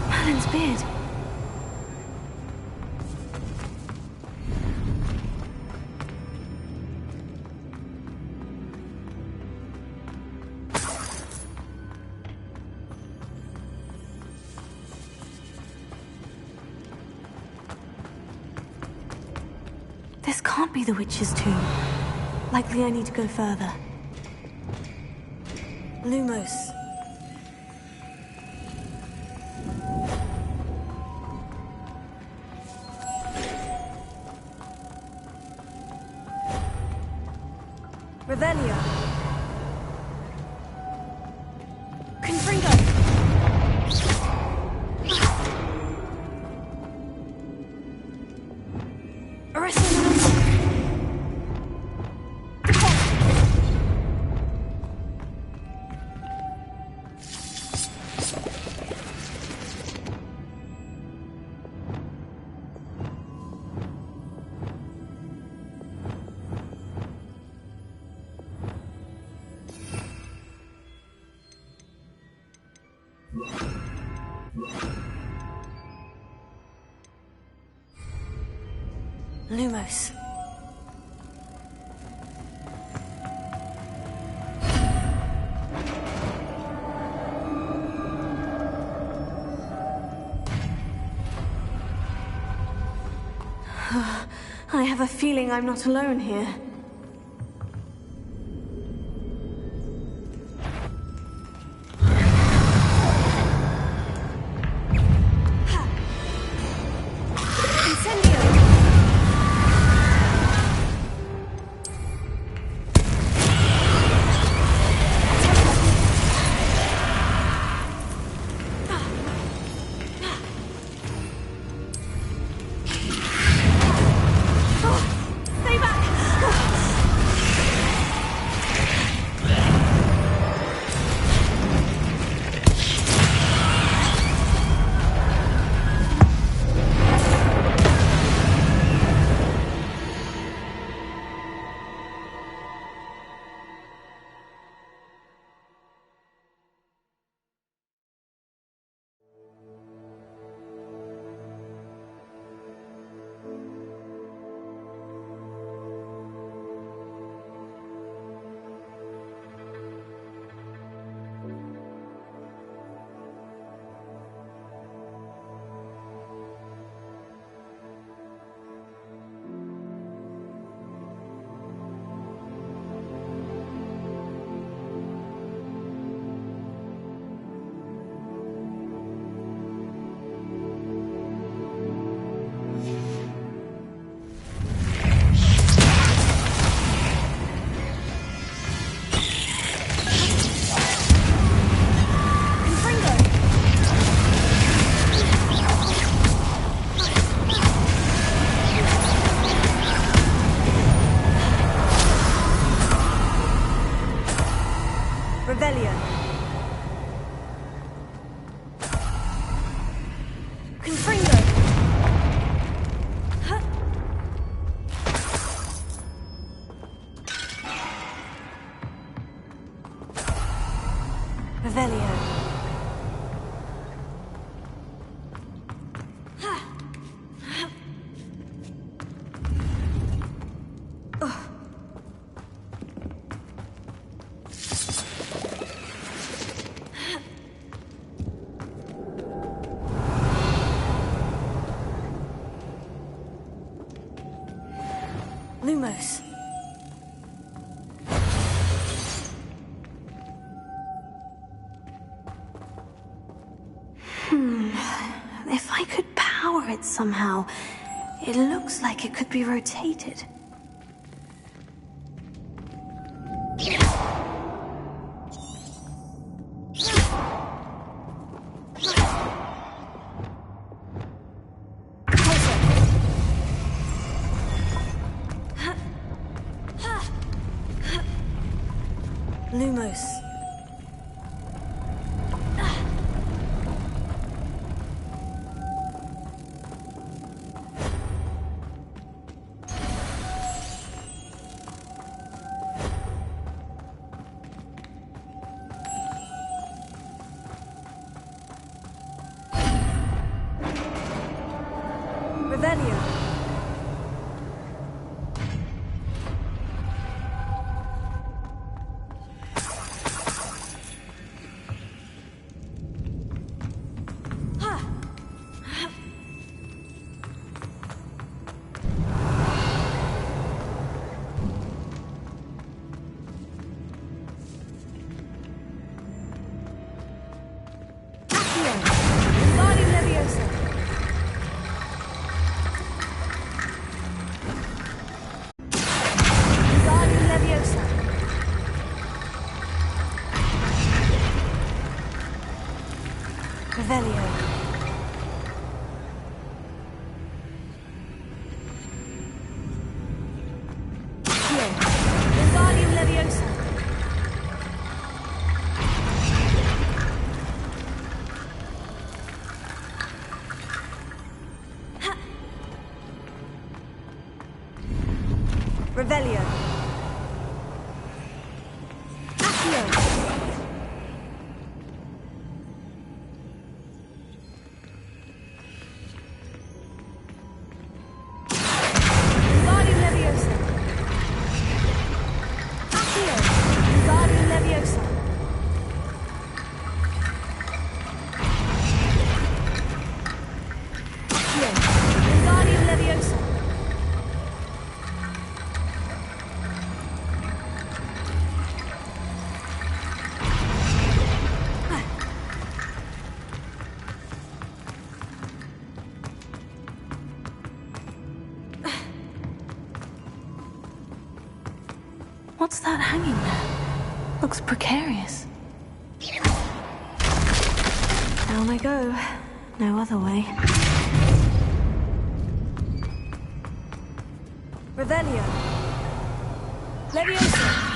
Merlin's beard. This can't be the witch's tomb. Likely I need to go further. Lumos. Revelio. Confringo. Lumos. I have a feeling I'm not alone here. Lumos. If I could power it somehow, it looks like it could be rotated. Lumos. Revelio. Revelio. Wingardium Leviosa. Revelio. What's that hanging there? Looks precarious. Down I go. No other way. Revelio. Leviosa.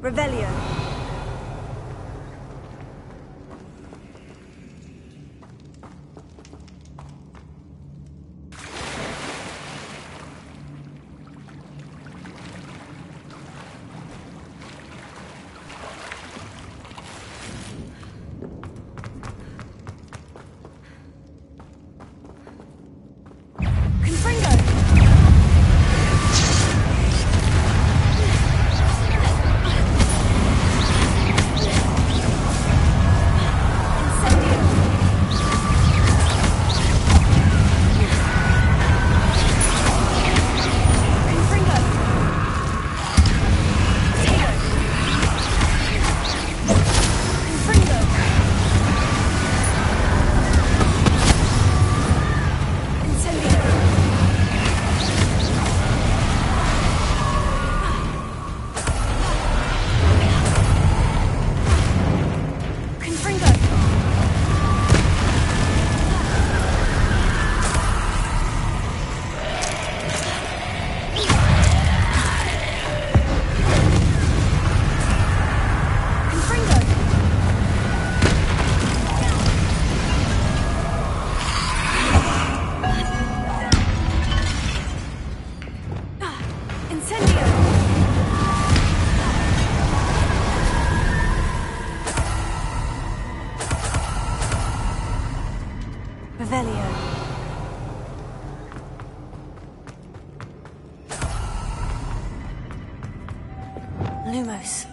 Revelio. Lumos.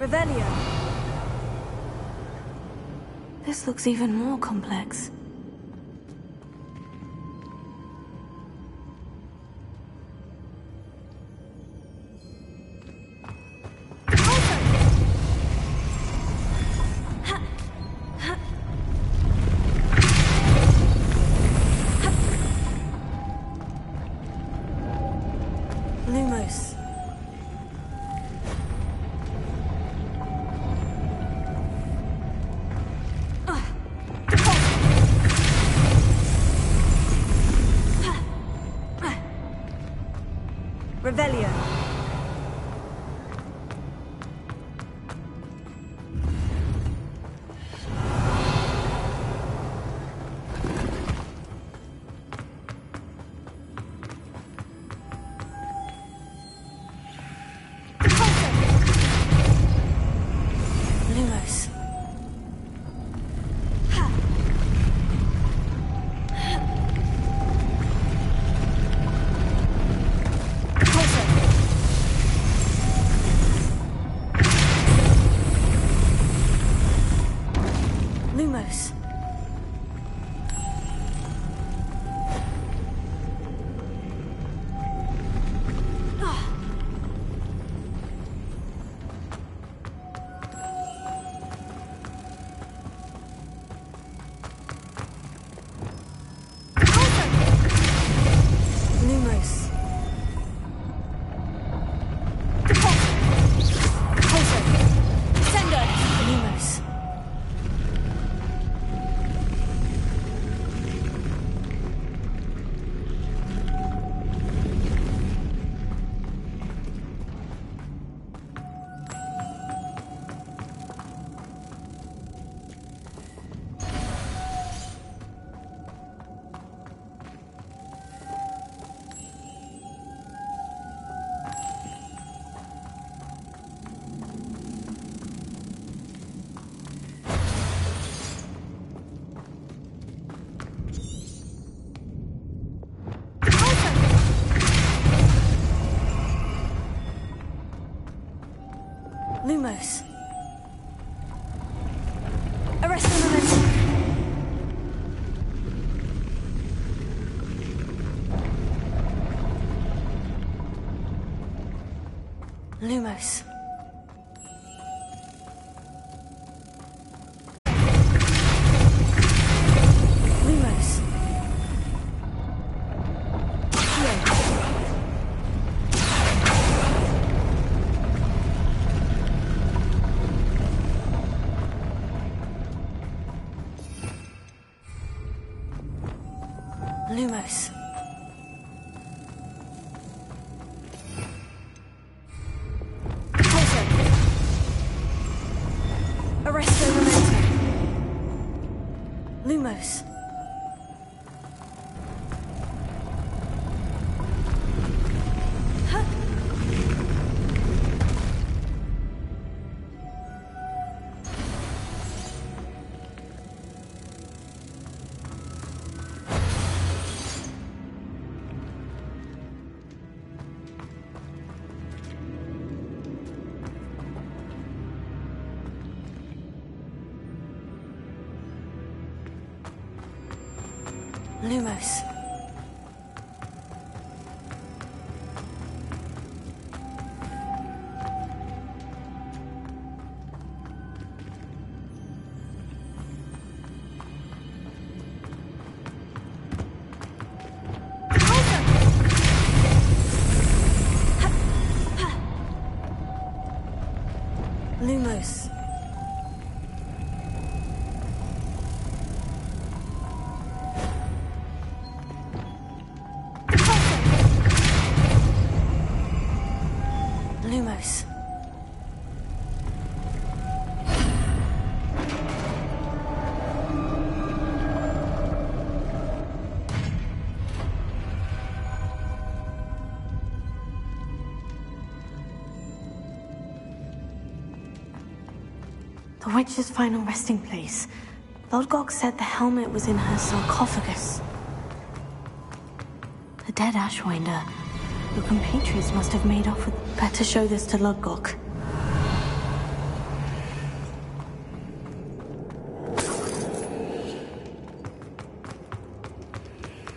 Revelio. This looks even more complex. Lumos. Revelio. Lumos. Lumos. Lumos. Arrest the momentum. Lumos. Lumos. Lumos. Arresto momentum. Lumos. Lumos. Lumos. Lumos. The witch's final resting place. Lodgok said the helmet was in her sarcophagus. The dead Ashwinder. Your compatriots must have made off with... Better show this to Lodgok.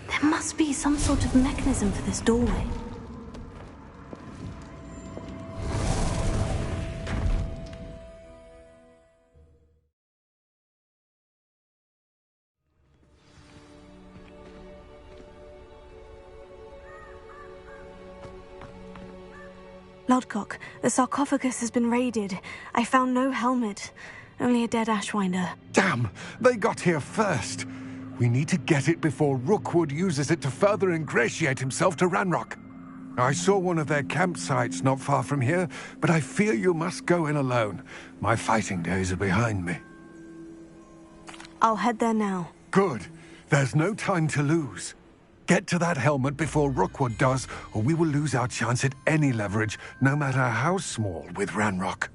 There must be some sort of mechanism for this doorway. Lodgok, the sarcophagus has been raided. I found no helmet, only a dead Ashwinder. Damn! They got here first. We need to get it before Rookwood uses it to further ingratiate himself to Ranrock. I saw one of their campsites not far from here, but I fear you must go in alone. My fighting days are behind me. I'll head there now. Good. There's no time to lose. Get to that helmet before Rookwood does, or we will lose our chance at any leverage, no matter how small, with Ranrock.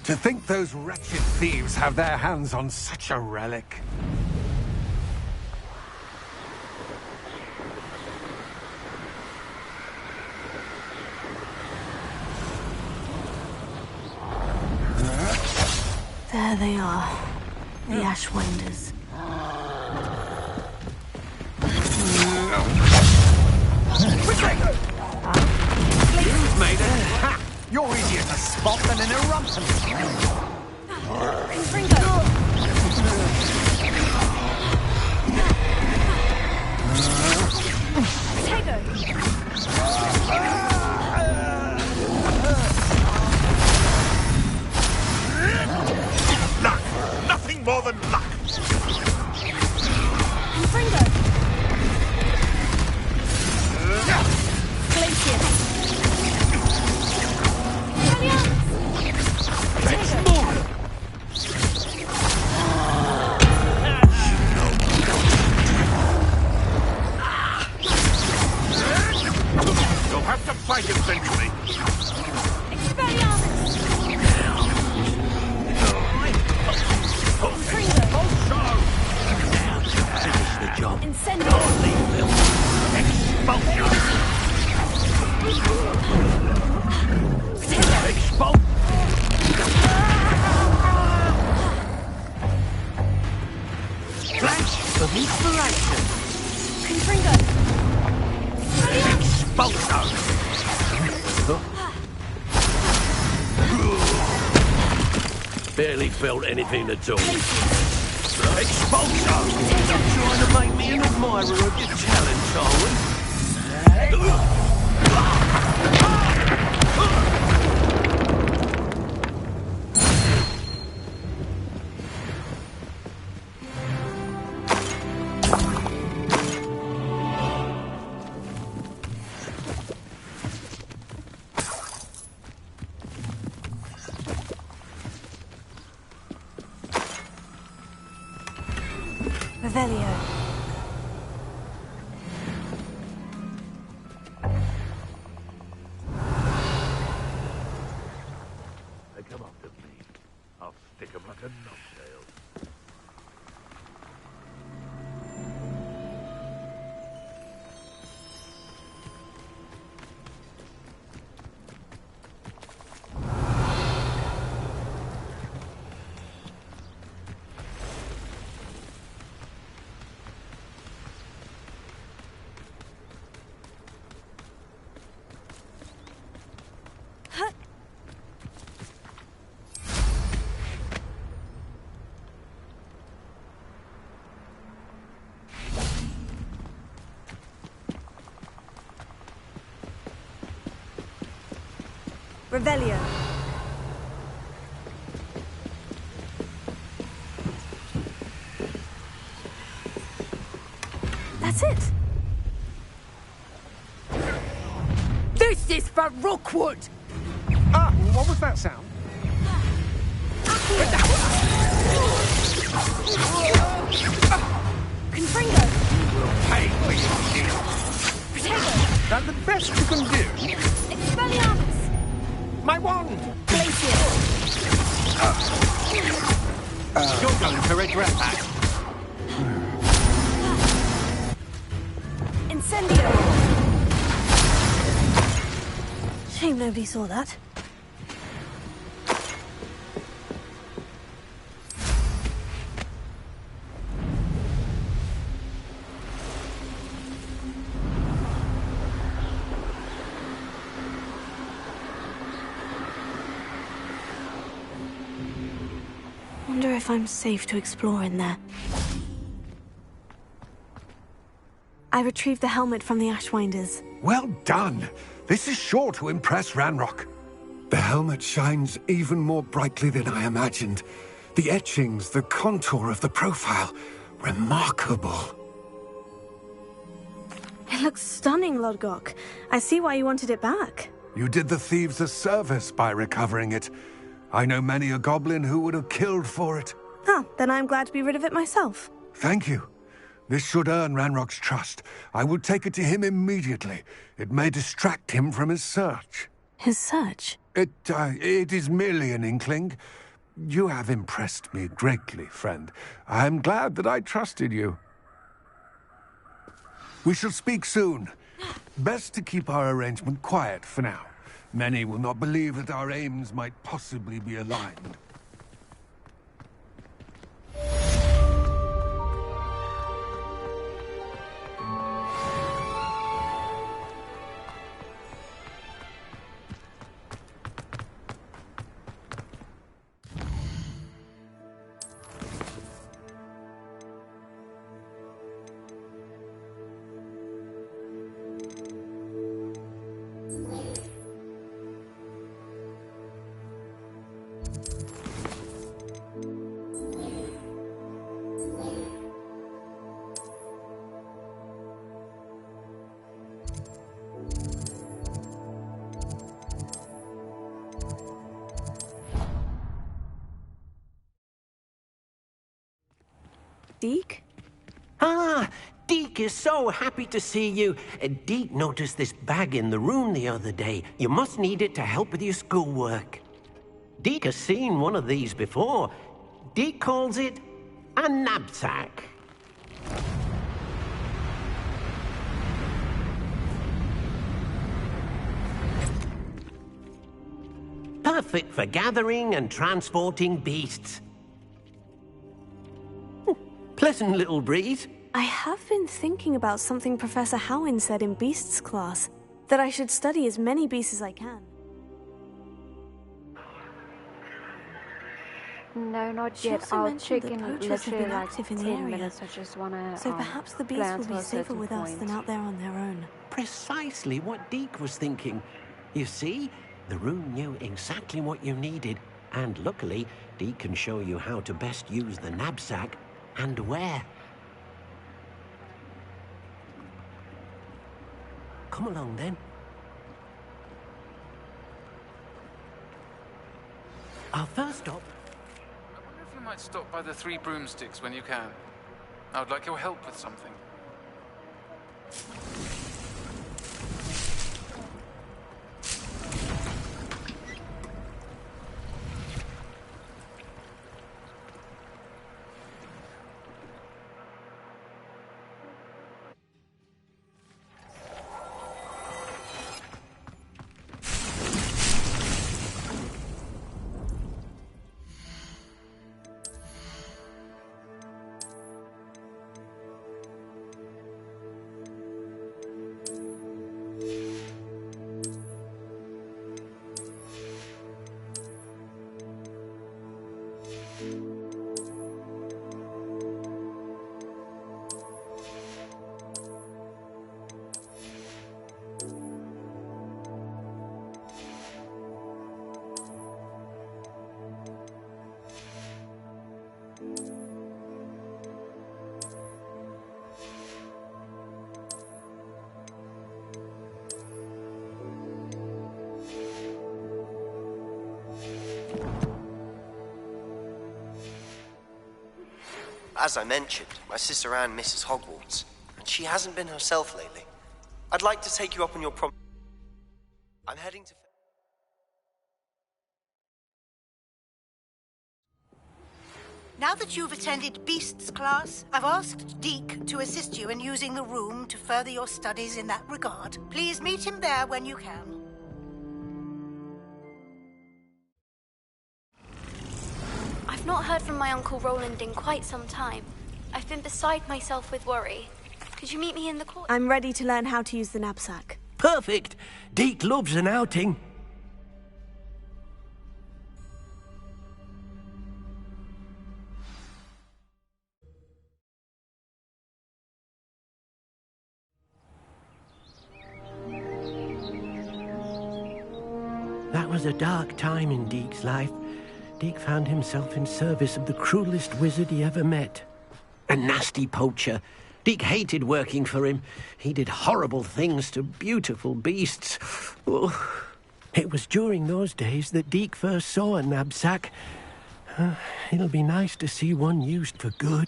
To think those wretched thieves have their hands on such a relic. There they are, the Ashwinders. You've made it! Ha! You're easier to spot than an eruption. Luck! Nothing more than luck! You'll have to fight eventually. Finish the job. of inspiration. Confringo! Expulso! Barely felt anything at all. Expulso! Stop trying to make me an admirer of your talent, Owen. Revelio. They come after me. I'll stick 'em like a knobtail. Revelio. That's it. This is for Rookwood! Ah, what was that sound? Confringo! Hey, wait, That's the best you can do? Expelliarmus! My wand! Glacier! You're going for a grab back. Incendio. Shame nobody saw that. Wonder if I'm safe to explore in there. I retrieved the helmet from the Ashwinders. Well done. This is sure to impress Ranrock. The helmet shines even more brightly than I imagined. The etchings, the contour of the profile. Remarkable. It looks stunning, Lodgok. I see why you wanted it back. You did the thieves a service by recovering it. I know many a goblin who would have killed for it. Ah, then I'm glad to be rid of it myself. Thank you. This should earn Ranrock's trust. I will take it to him immediately. It may distract him from his search. His search? It is merely an inkling. You have impressed me greatly, friend. I am glad that I trusted you. We shall speak soon. Best to keep our arrangement quiet for now. Many will not believe that our aims might possibly be aligned. Deke? Ah, Deke is so happy to see you. Deke noticed this bag in the room the other day. You must need it to help with your schoolwork. Deke has seen one of these before. Deke calls it a knapsack. Perfect for gathering and transporting beasts. Pleasant little breeze. I have been thinking about something Professor Howin said in Beasts class, that I should study as many beasts as I can. No, not She yet. also I'll mentioned check that in poachers have literally been like active in 10 the area. minutes. I just want to So perhaps the play beasts will until be a safer certain with us point. than out there on their own. Precisely what Deke was thinking. You see, the room knew exactly what you needed, and luckily, Deke can show you how to best use the knapsack and where. Come along then. Our first stop. I wonder if you might stop by the Three Broomsticks when you can. I would like your help with something. As I mentioned, my sister Anne misses Hogwarts, and she hasn't been herself lately. I'd like to take you up on your prom... I'm heading to... Now that you've attended Beasts class, I've asked Deke to assist you in using the room to further your studies in that regard. Please meet him there when you can. I've not heard from my Uncle Roland in quite some time. I've been beside myself with worry. Could you meet me in the court? I'm ready to learn how to use the knapsack. Perfect! Deke loves an outing. That was a dark time in Deke's life. Deke found himself in service of the cruelest wizard he ever met. A nasty poacher. Deke hated working for him. He did horrible things to beautiful beasts. Oh. It was during those days that Deke first saw a knapsack. It'll be nice to see one used for good.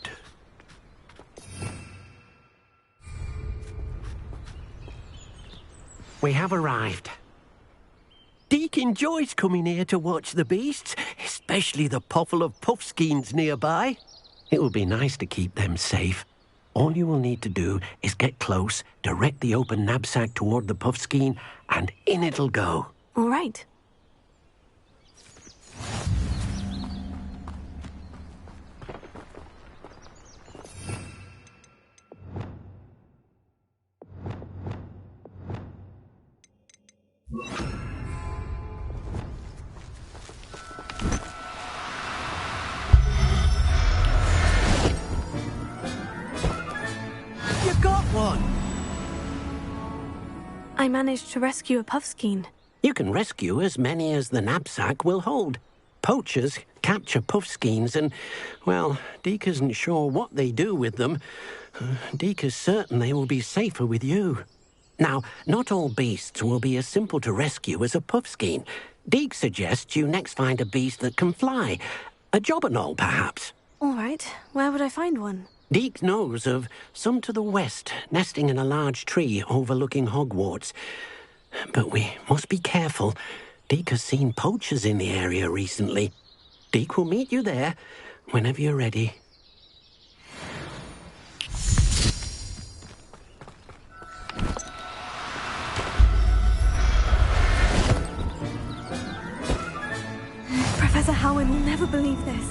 We have arrived. Deke enjoys coming here to watch the beasts, especially the potful of puffskeins nearby. It will be nice to keep them safe. All you will need to do is get close, direct the open knapsack toward the puffskein, and in it'll go. All right. You got one! I managed to rescue a puffskein. You can rescue as many as the knapsack will hold. Poachers capture puffskeins and, well, Deke isn't sure what they do with them. Deke is certain they will be safer with you. Now, not all beasts will be as simple to rescue as a puffskein. Deke suggests you next find a beast that can fly. A jobberknoll, perhaps. All right. Where would I find one? Deke knows of some to the west, nesting in a large tree overlooking Hogwarts. But we must be careful. Deke has seen poachers in the area recently. Deke will meet you there whenever you're ready. Professor Howin will never believe this.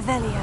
Revelio.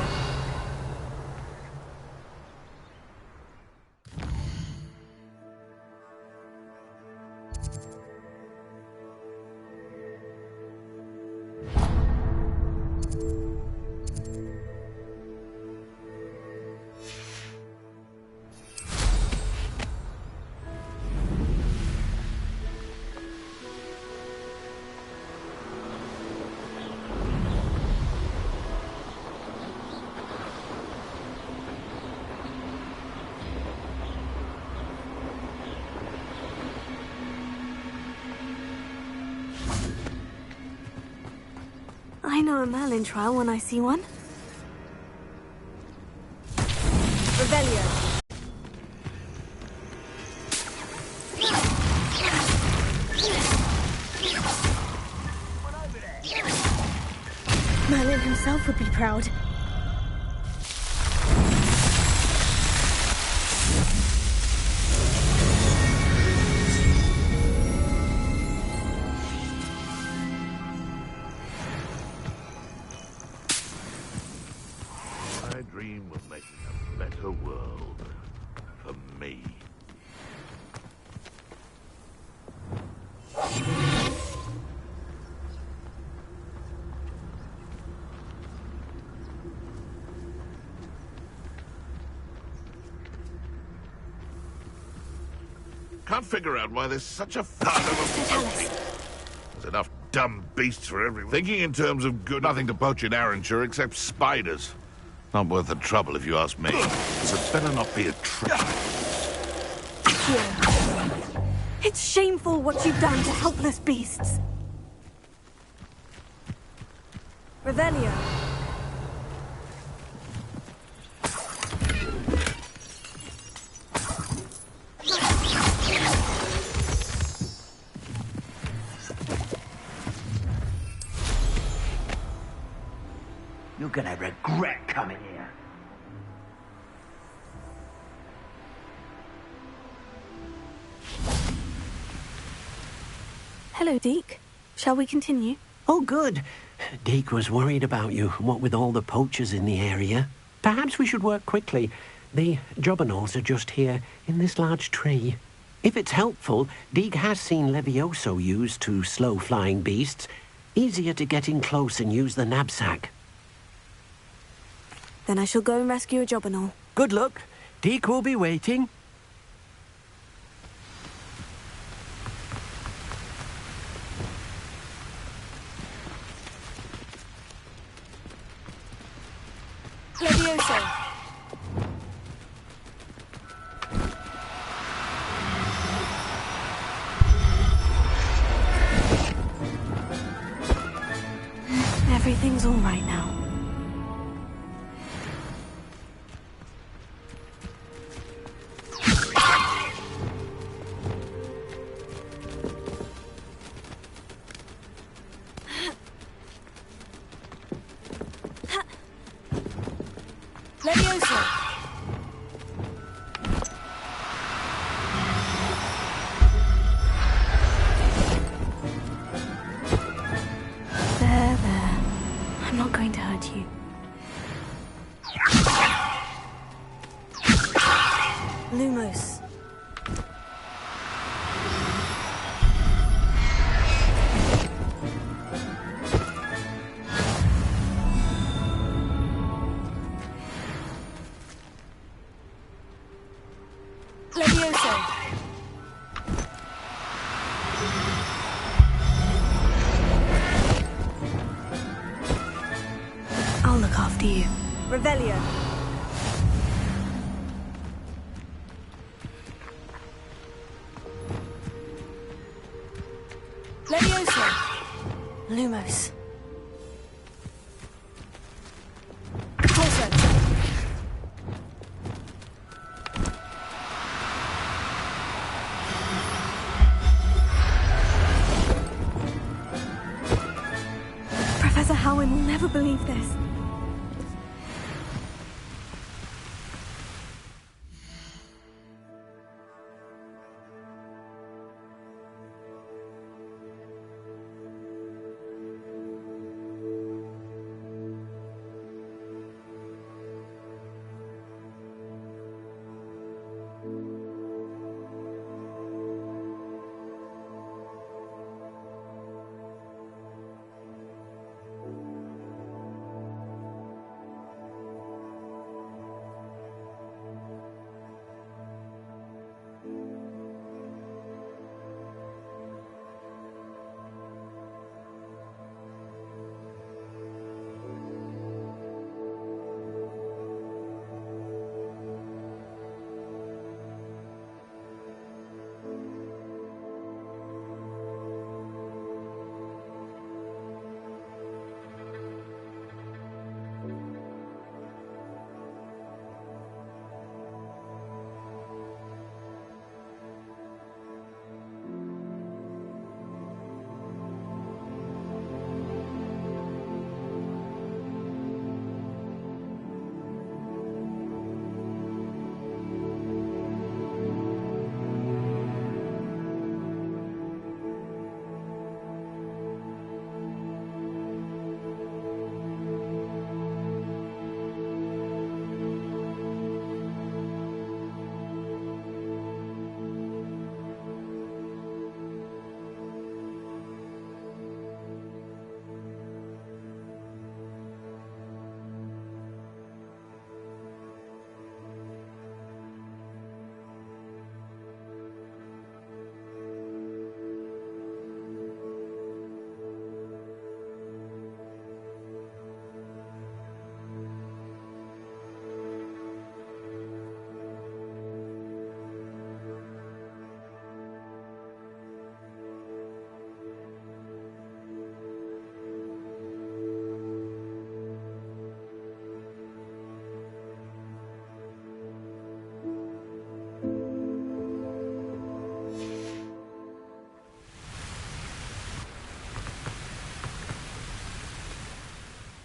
I know a Merlin trial when I see one. Revelio. Merlin himself would be proud. I dream of making a better world for me. Can't figure out why there's such a flood of There's enough dumb beasts for everyone. Thinking in terms of good, nothing to poach in Arranshire except spiders. Not worth the trouble, if you ask me. So it better not be a trick. It's shameful what you've done to helpless beasts. Revelio. You're gonna regret coming here. Hello, Deke. Shall we continue? Oh, good. Deke was worried about you, what with all the poachers in the area. Perhaps we should work quickly. The jobberknolls are just here, in this large tree. If it's helpful, Deke has seen Levioso used to slow flying beasts. Easier to get in close and use the knapsack. Then I shall go and rescue a jobberknoll. Good luck. Deke will be waiting. Levioso. Everything's all right now. Levioso. There. I'm not going to hurt you. Lumos. Levioso. I'll look after you. Revelio. Levioso. Lumos. Pulso. Professor Howin will never believe this.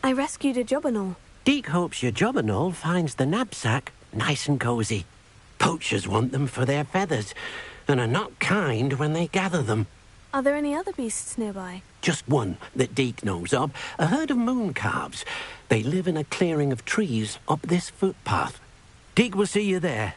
I rescued a jobberknoll. Deke hopes your jobberknoll finds the knapsack nice and cozy. Poachers want them for their feathers, and are not kind when they gather them. Are there any other beasts nearby? Just one that Deke knows of, a herd of moon calves. They live in a clearing of trees up this footpath. Deke will see you there.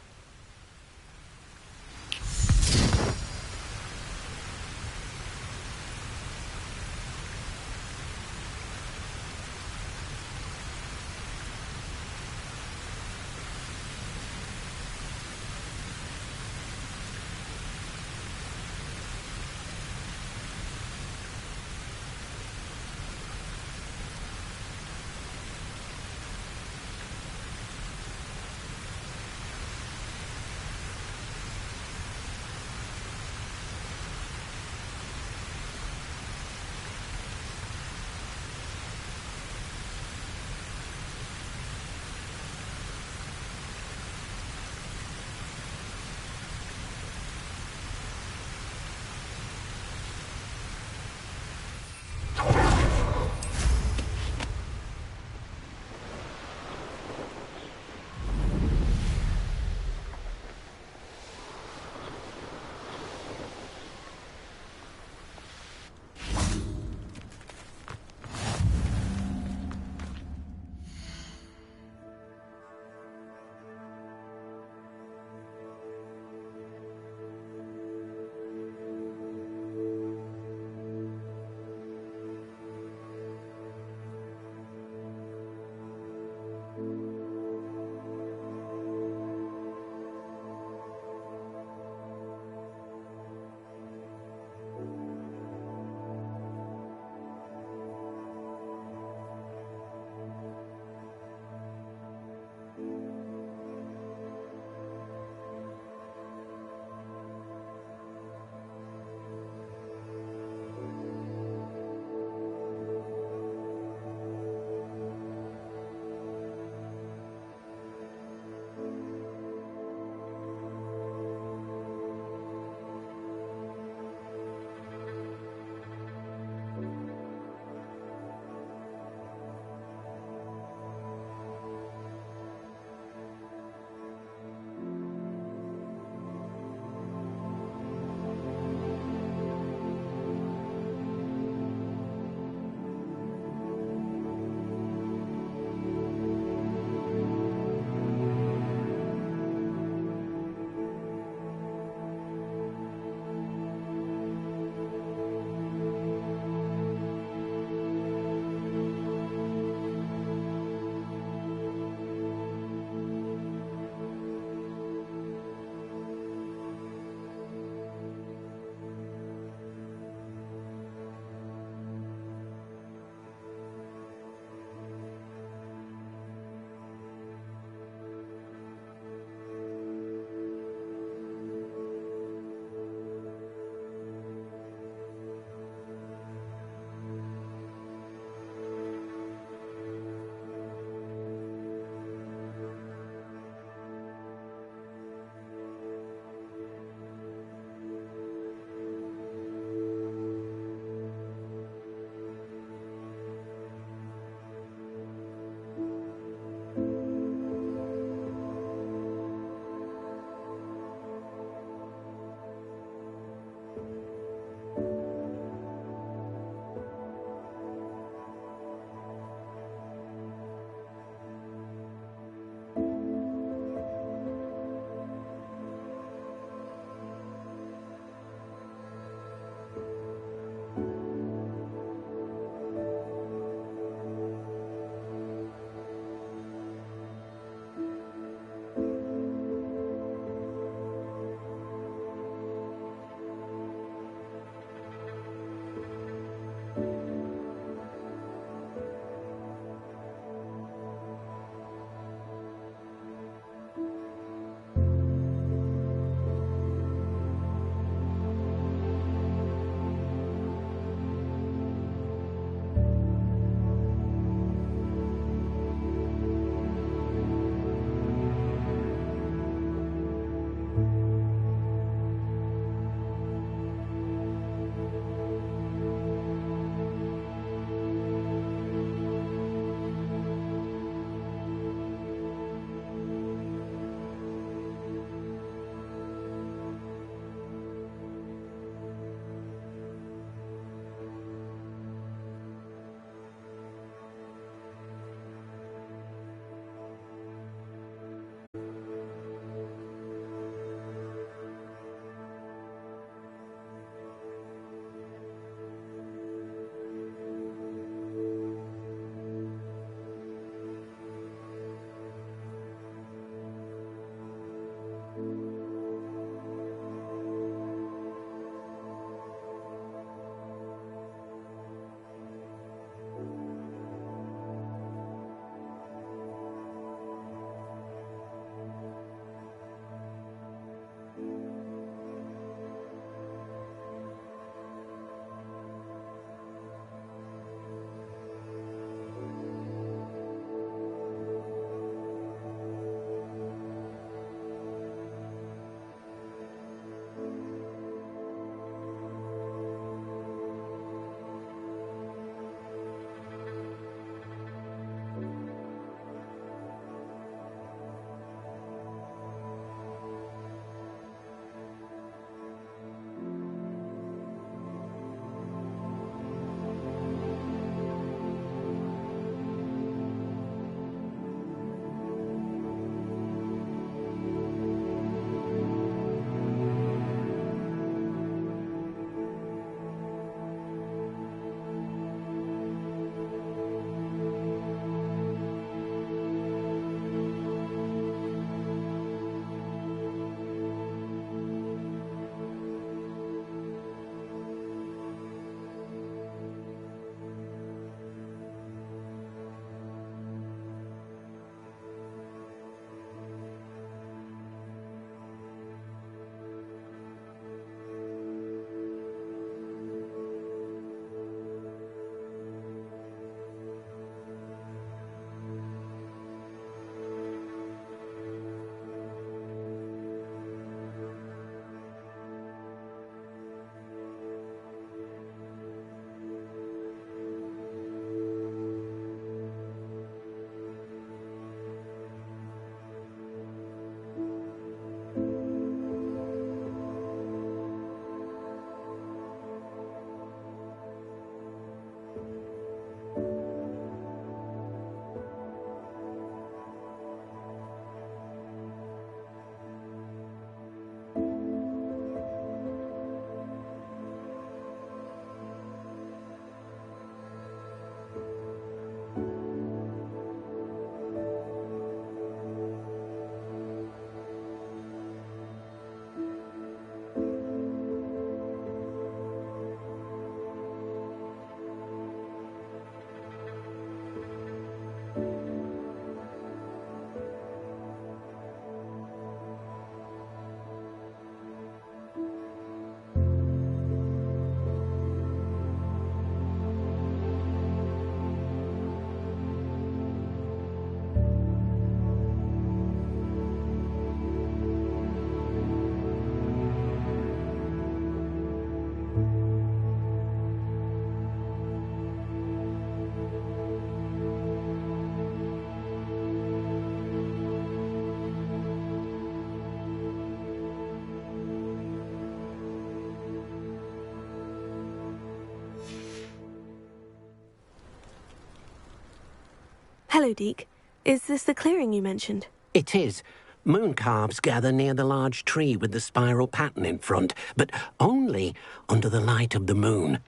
Hello, Deke. Is this the clearing you mentioned? It is. Moon calves gather near the large tree with the spiral pattern in front, but only under the light of the moon.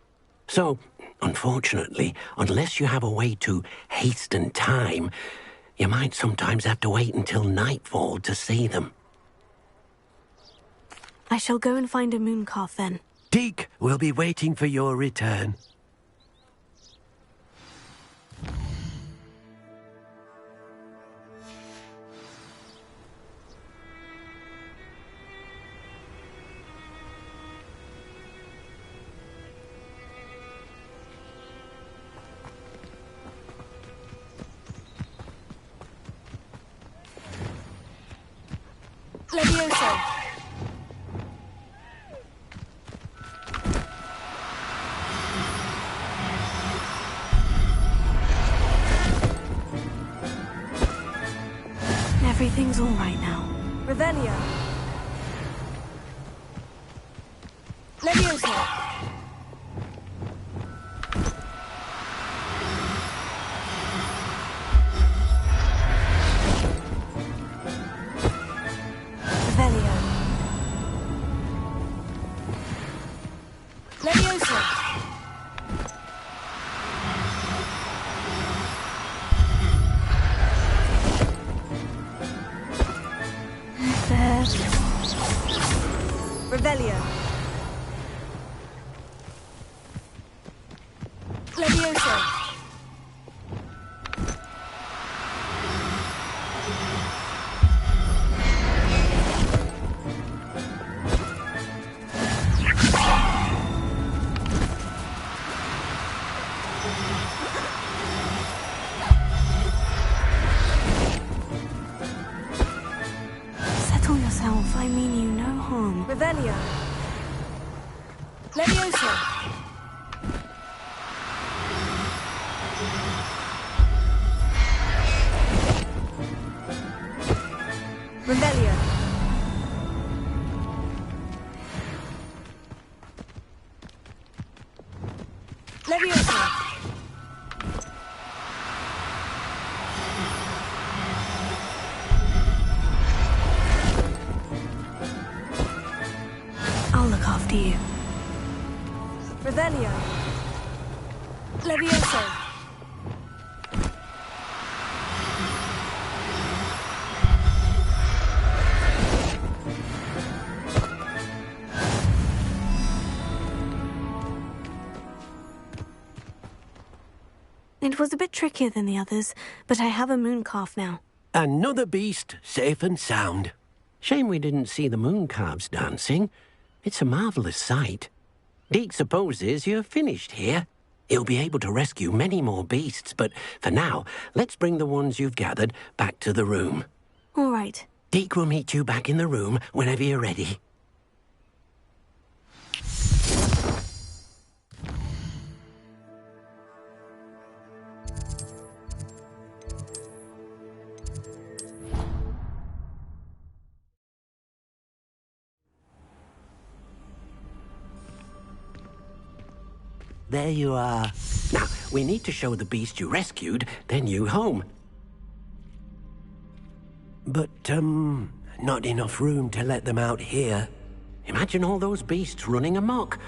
So, unfortunately, unless you have a way to hasten time, you might sometimes have to wait until nightfall to see them. I shall go and find a moon calf then. Deke will be waiting for your return. Levioso! Everything's all right now. Revelio! Levioso! Revelio. Levioso! There. Revelio! Levioso! Settle yourself. I mean you no harm. Revelio! Levioso! Revelio! Levioso! I'll look after you. Revelio! Levioso! It was a bit trickier than the others, but I have a moon calf now. Another beast, safe and sound. Shame we didn't see the moon calves dancing. It's a marvellous sight. Deke supposes you're finished here. He'll be able to rescue many more beasts, but for now, let's bring the ones you've gathered back to the room. All right. Deke will meet you back in the room whenever you're ready. There you are. Now, we need to show the beast you rescued their new home. But, not enough room to let them out here. Imagine all those beasts running amok.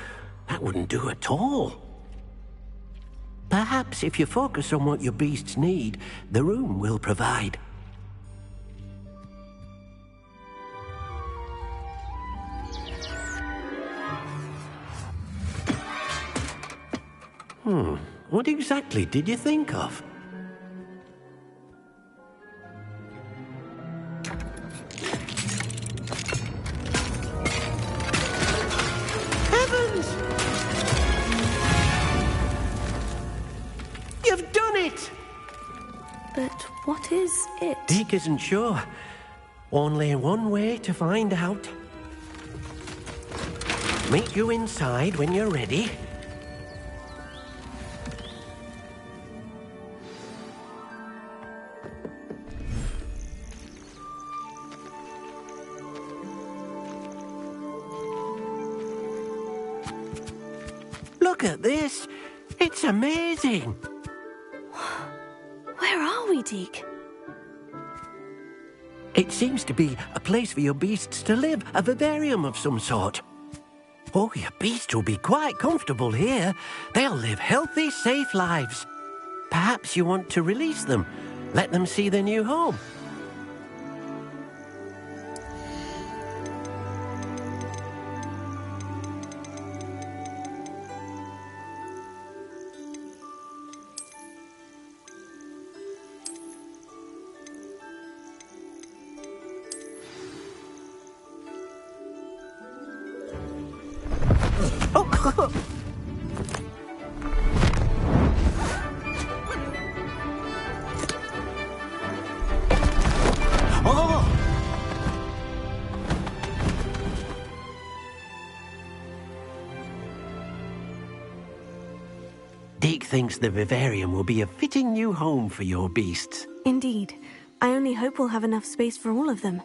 That wouldn't do at all. Perhaps if you focus on what your beasts need, the room will provide. What exactly did you think of? Heavens! You've done it! But what is it? Deke isn't sure. Only one way to find out. Meet you inside when you're ready. Look at this. It's amazing. Where are we, Deke? It seems to be a place for your beasts to live, a vivarium of some sort. Oh, your beasts will be quite comfortable here. They'll live healthy, safe lives. Perhaps you want to release them, let them see their new home. Deke thinks the vivarium will be a fitting new home for your beasts. Indeed. I only hope we'll have enough space for all of them.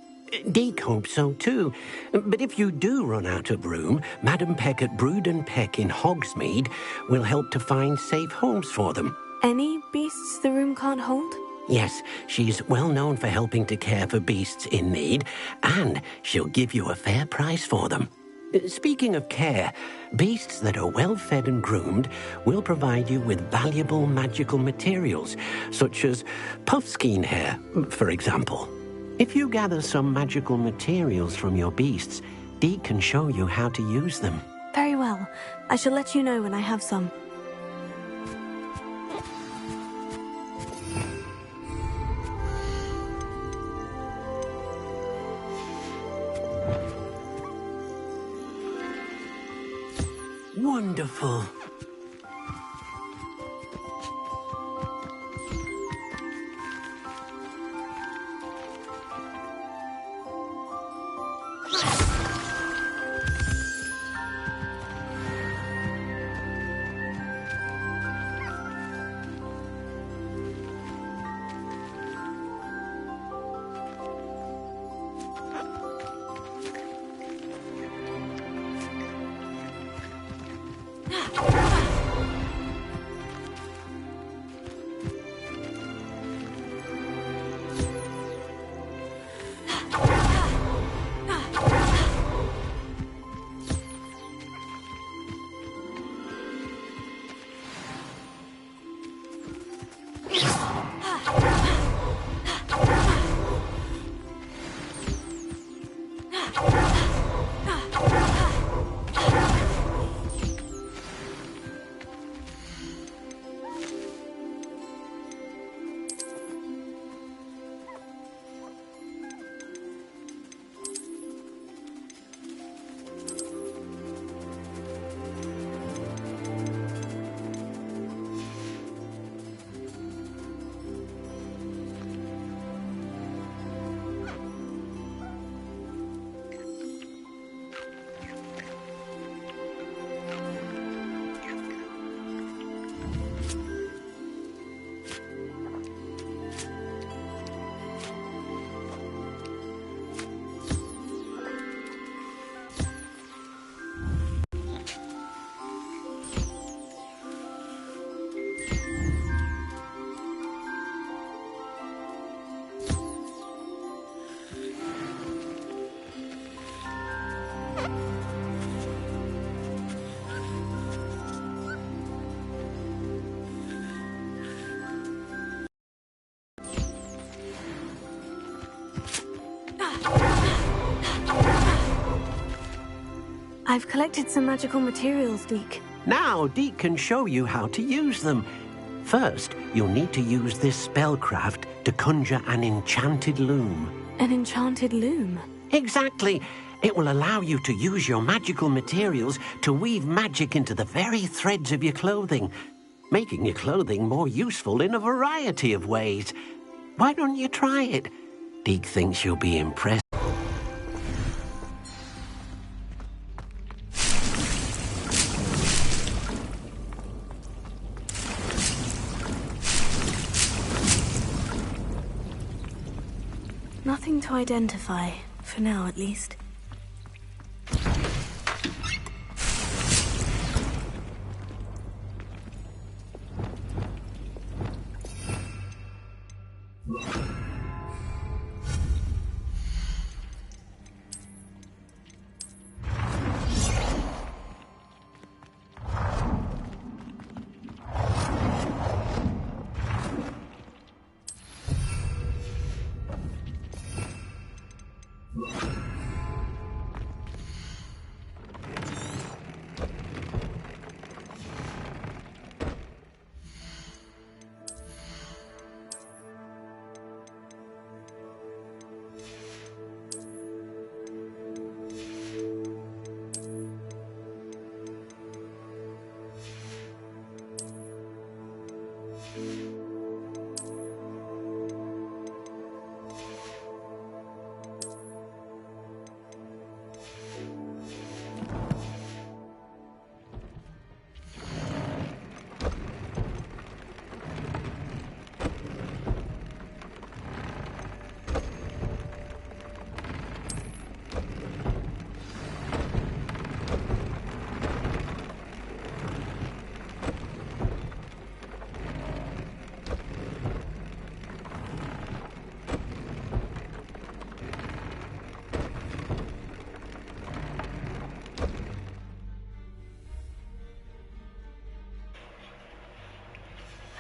Deke hopes so too. But if you do run out of room, Madam Peck at Brood and Peck in Hogsmeade will help to find safe homes for them. Any beasts the room can't hold? Yes, she's well known for helping to care for beasts in need, and she'll give you a fair price for them. Speaking of care, beasts that are well fed and groomed will provide you with valuable magical materials, such as puffskein hair, for example. If you gather some magical materials from your beasts, Deke can show you how to use them. Very well. I shall let you know when I have some. Wonderful. I've collected some magical materials, Deke. Now Deke can show you how to use them. First, you'll need to use this spellcraft to conjure an enchanted loom. An enchanted loom? Exactly. It will allow you to use your magical materials to weave magic into the very threads of your clothing, making your clothing more useful in a variety of ways. Why don't you try it? Deke thinks you'll be impressed. Nothing to identify, for now at least.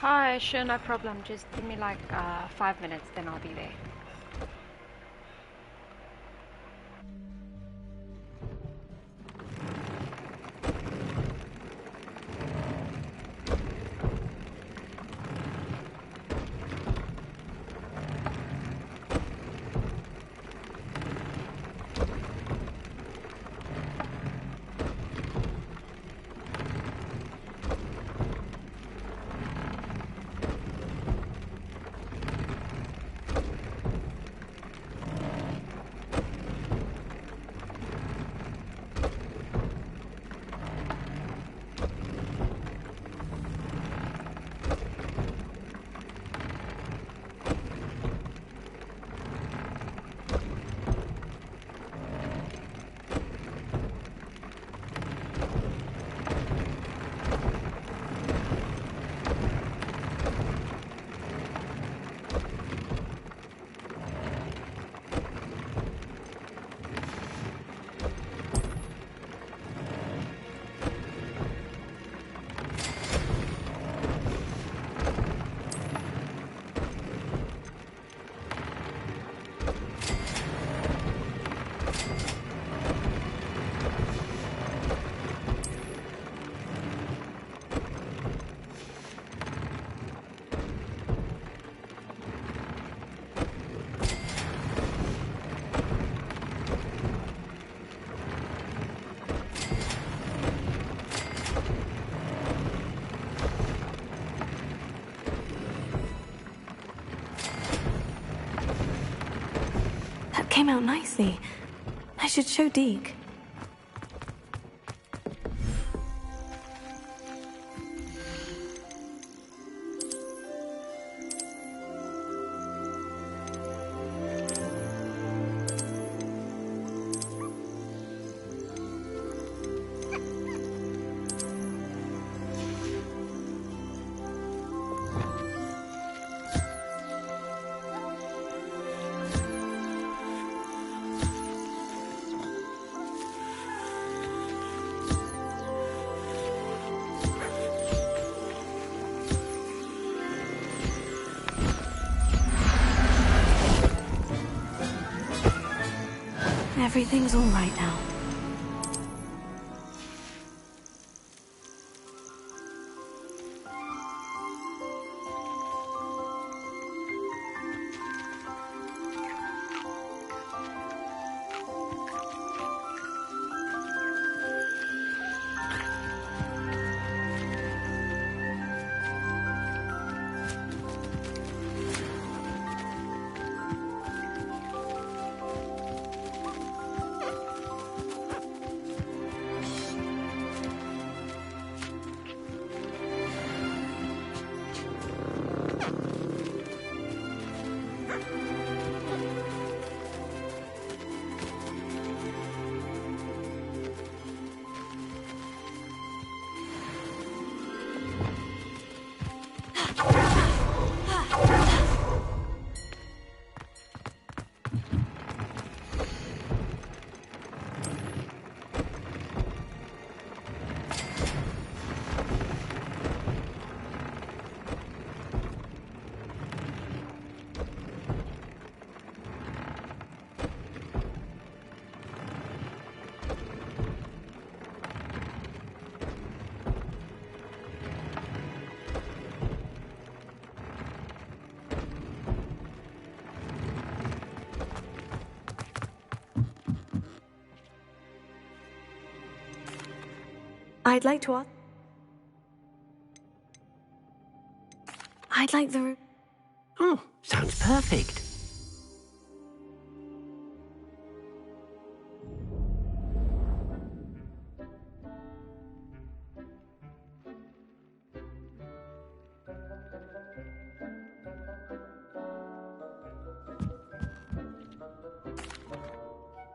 Hi, sure, no problem. Just give me like 5 minutes, then I'll be there. Came out nicely. I should show Deke. Everything's all right now. I'd like to ask... I'd like the... Oh, sounds perfect.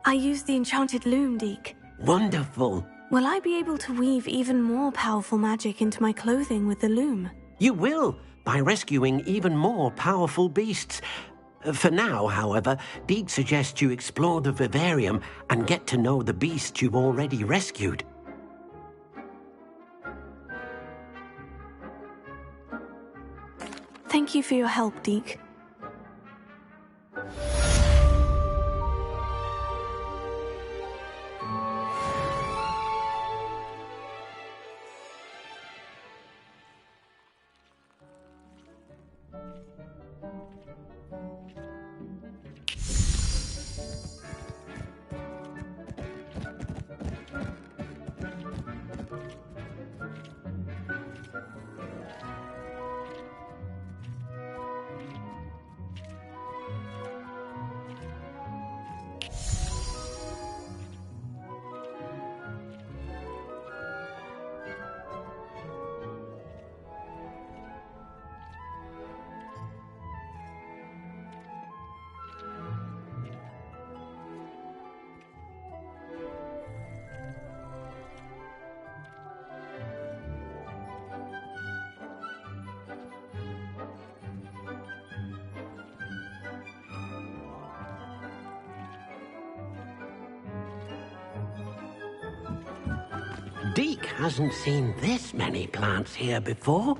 I used the enchanted loom, Deke. Wonderful. Will I be able to weave even more powerful magic into my clothing with the loom? You will, by rescuing even more powerful beasts. For now, however, Deke suggests you explore the vivarium and get to know the beasts you've already rescued. Thank you for your help, Deke. Deke hasn't seen this many plants here before.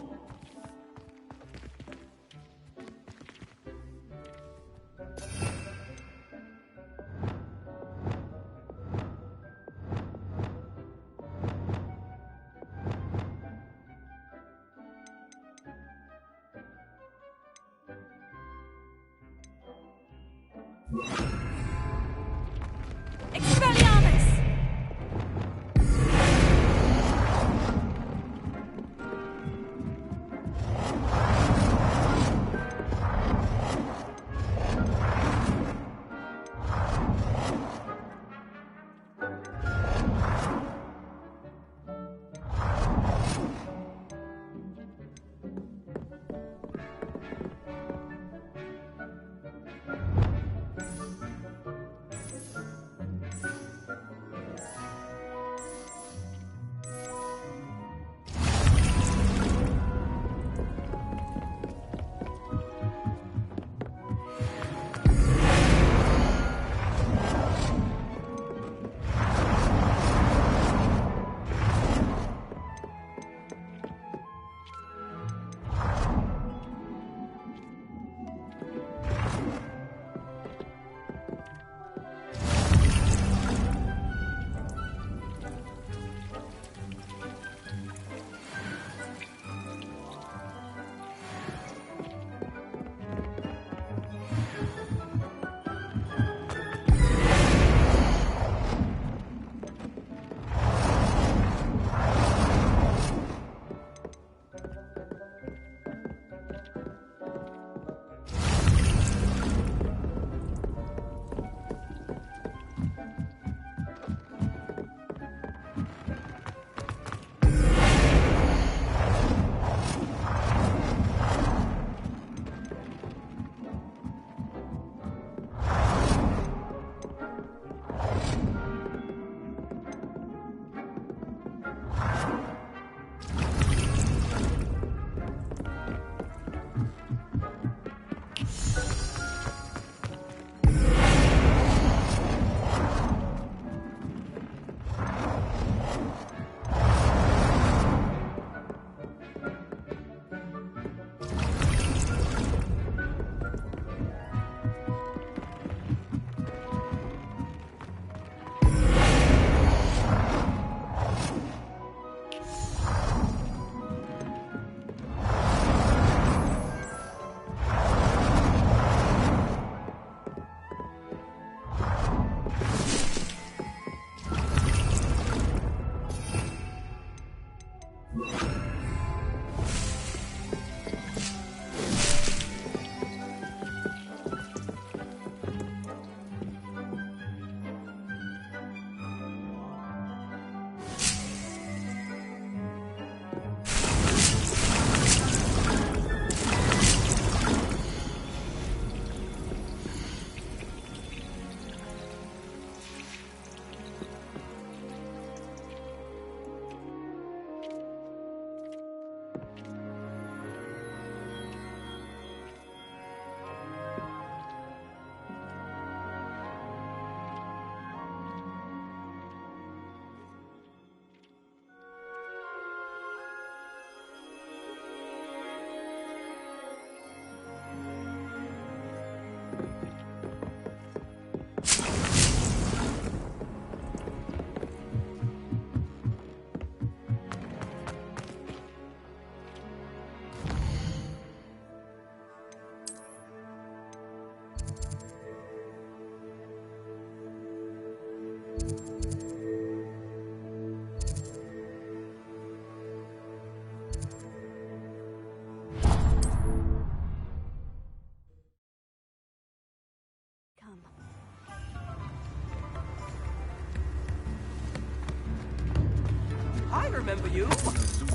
I remember you.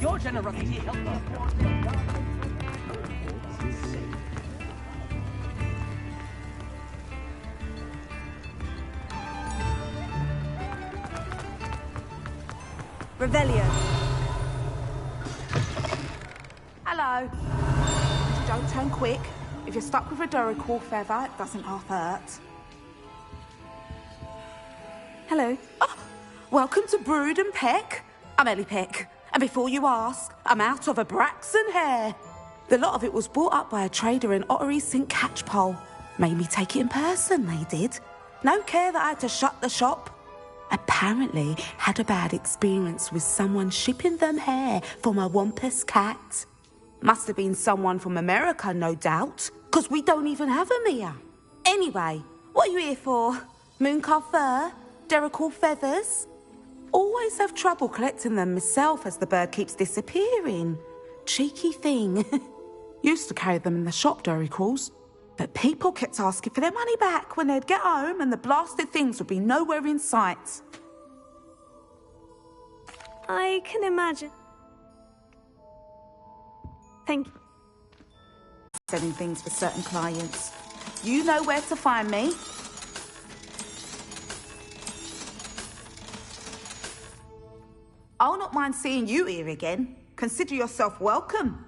Your generosity helped us. Revelio. Hello. Don't turn quick. If you're stuck with a Duracell feather, it doesn't half hurt. Hello. Oh, welcome to Brood and Peck. I'm Ellie Peck. And before you ask, I'm out of a Braxton hair. The lot of it was bought up by a trader in Ottery St. Catchpole. Made me take it in person, they did. No care that I had to shut the shop. Apparently had a bad experience with someone shipping them hair for my Wampus cat. Must have been someone from America, no doubt, because we don't even have them here. Anyway, what are you here for? Mooncar fur? Duracell feathers? Always have trouble collecting them myself as the bird keeps disappearing. Cheeky thing. Used to carry them in the shop, Duracalls. But people kept asking for their money back when they'd get home and the blasted things would be nowhere in sight. I can imagine. Thank you. Selling things for certain clients. You know where to find me. I'll not mind seeing you here again. Consider yourself welcome.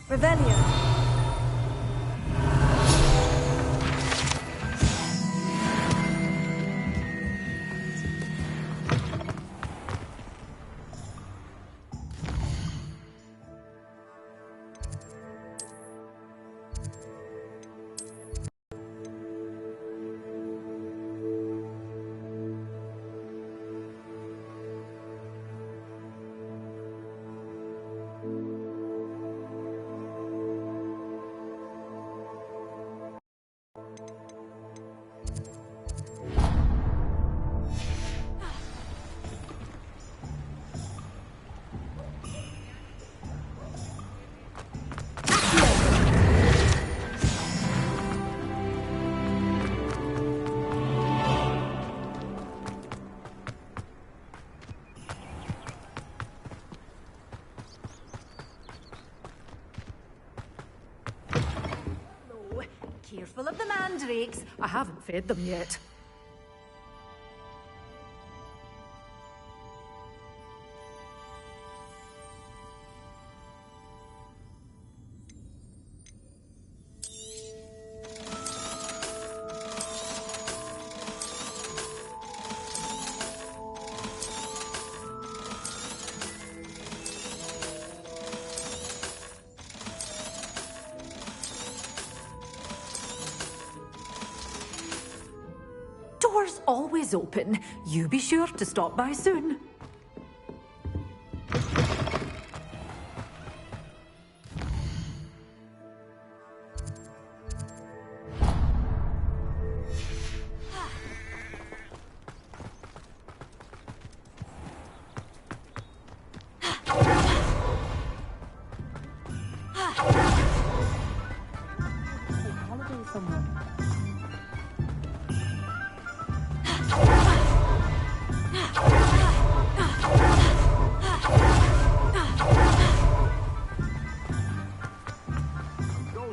Revelio. Careful of the mandrakes. I haven't fed them yet. Door's always open. You be sure to stop by soon.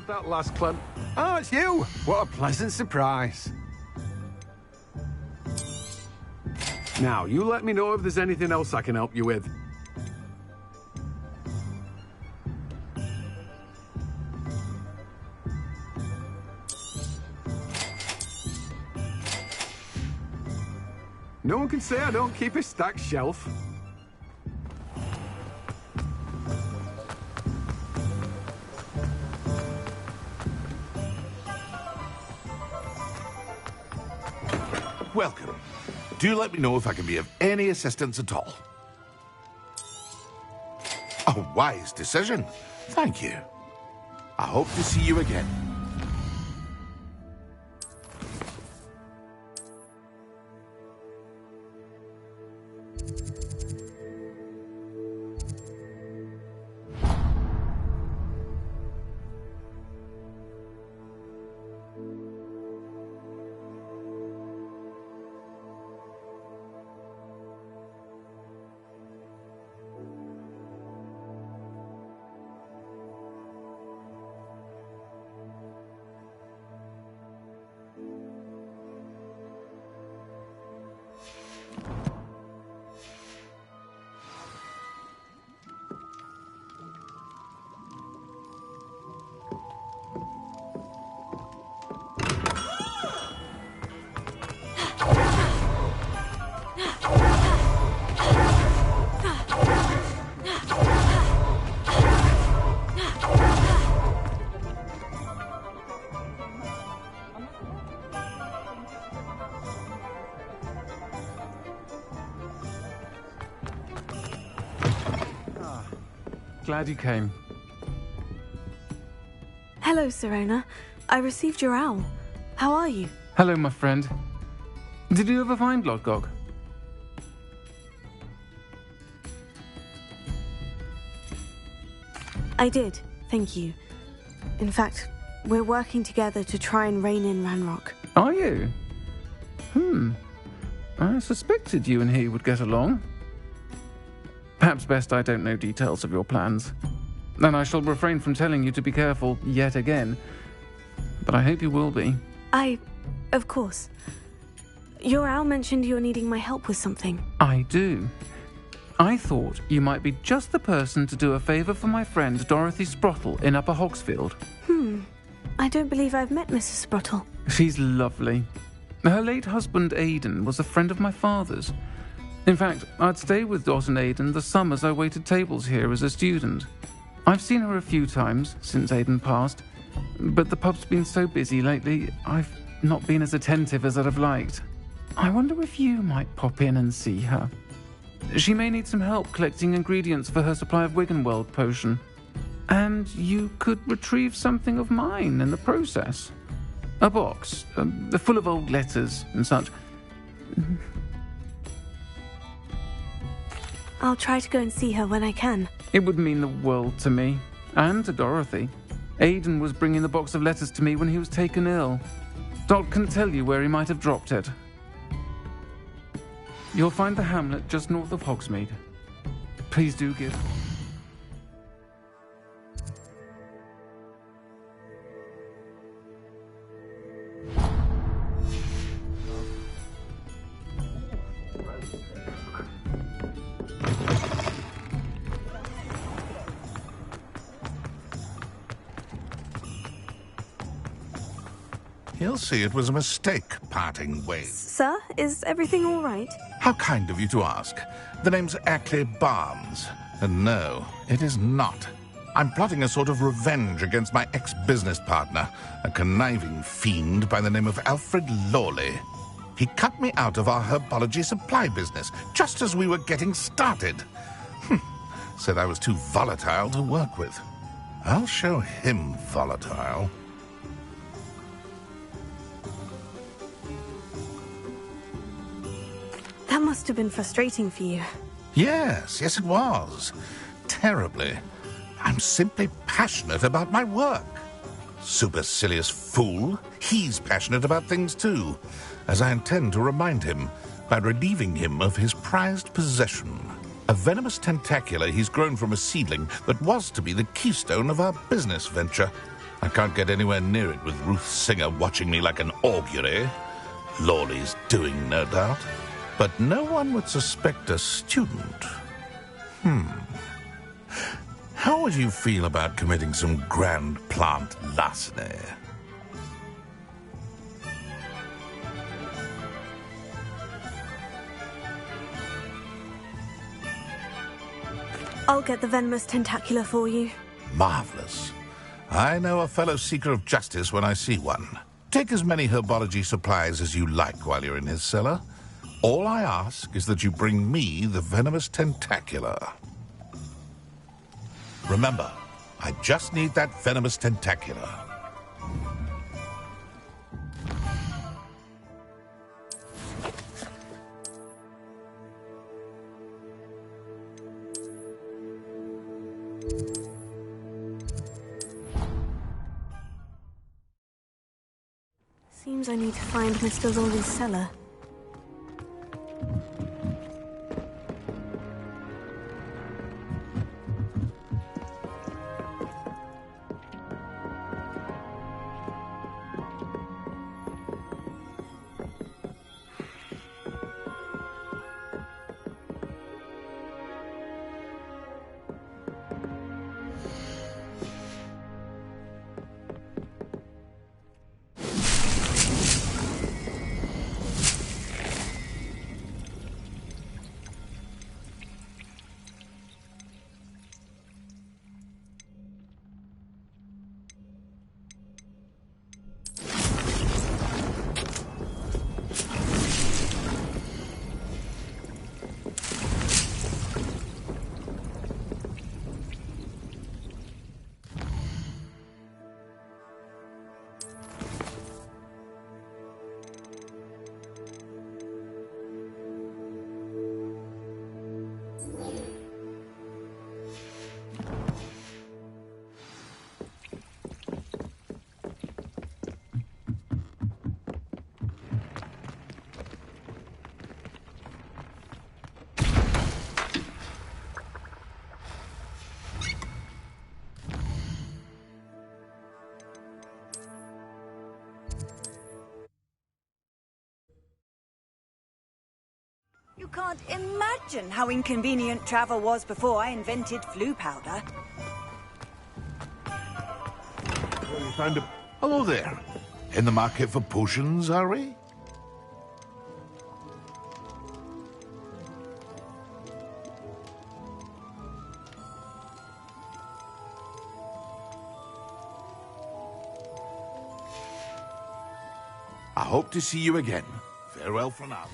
That last clump. Oh, it's you! What a pleasant surprise. Now, you let me know if there's anything else I can help you with. No one can say I don't keep a stacked shelf. Welcome. Do let me know if I can be of any assistance at all. A wise decision. Thank you. I hope to see you again. Glad you came. Hello, Serona. I received your owl. How are you? Hello, my friend. Did you ever find Lodgog? I did, thank you. In fact, we're working together to try and rein in Ranrock. Are you? I suspected you and he would get along. Perhaps best I don't know details of your plans. And I shall refrain from telling you to be careful yet again. But I hope you will be. Of course. Your owl mentioned you're needing my help with something. I do. I thought you might be just the person to do a favour for my friend Dorothy Sprottle in Upper Hogsfield. I don't believe I've met Mrs. Sprottle. She's lovely. Her late husband Aidan was a friend of my father's. In fact, I'd stay with Dot and Aidan the summers I waited tables here as a student. I've seen her a few times since Aidan passed, but the pub's been so busy lately, I've not been as attentive as I'd have liked. I wonder if you might pop in and see her. She may need some help collecting ingredients for her supply of Wiggenweld potion. And you could retrieve something of mine in the process. A box, full of old letters and such. I'll try to go and see her when I can. It would mean the world to me, and to Dorothy. Aidan was bringing the box of letters to me when he was taken ill. Dot can tell you where he might have dropped it. You'll find the hamlet just north of Hogsmeade. Please do give. He'll see it was a mistake parting ways. Sir, is everything all right? How kind of you to ask. The name's Ackley Barnes. And no, it is not. I'm plotting a sort of revenge against my ex-business partner, a conniving fiend by the name of Alfred Lawley. He cut me out of our herbology supply business just as we were getting started. Said I was too volatile to work with. I'll show him volatile. That must have been frustrating for you. Yes, it was. Terribly. I'm simply passionate about my work. Supercilious fool. He's passionate about things too, as I intend to remind him by relieving him of his prized possession. A venomous tentacula he's grown from a seedling that was to be the keystone of our business venture. I can't get anywhere near it with Ruth Singer watching me like an augury. Lawley's doing, no doubt. But no one would suspect a student. How would you feel about committing some grand plant larceny? I'll get the venomous tentacula for you. Marvelous. I know a fellow seeker of justice when I see one. Take as many herbology supplies as you like while you're in his cellar. All I ask is that you bring me the venomous tentacula. Remember, I just need that venomous tentacula. Seems I need to find Mr. Lawley's cellar. You can't imagine how inconvenient travel was before I invented flu powder. Well, you found a... Hello there. In the market for potions, are we? I hope to see you again. Farewell for now.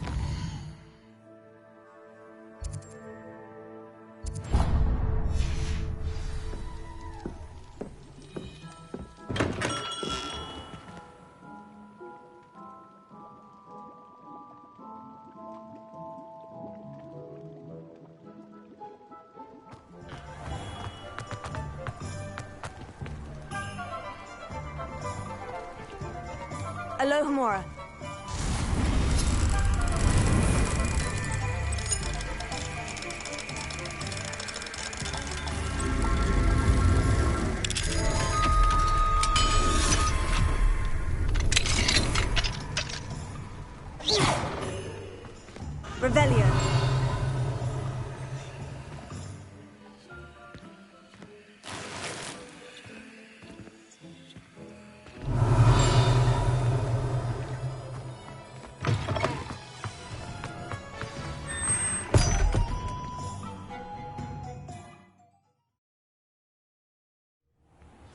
Aloha, Mora. Revelio.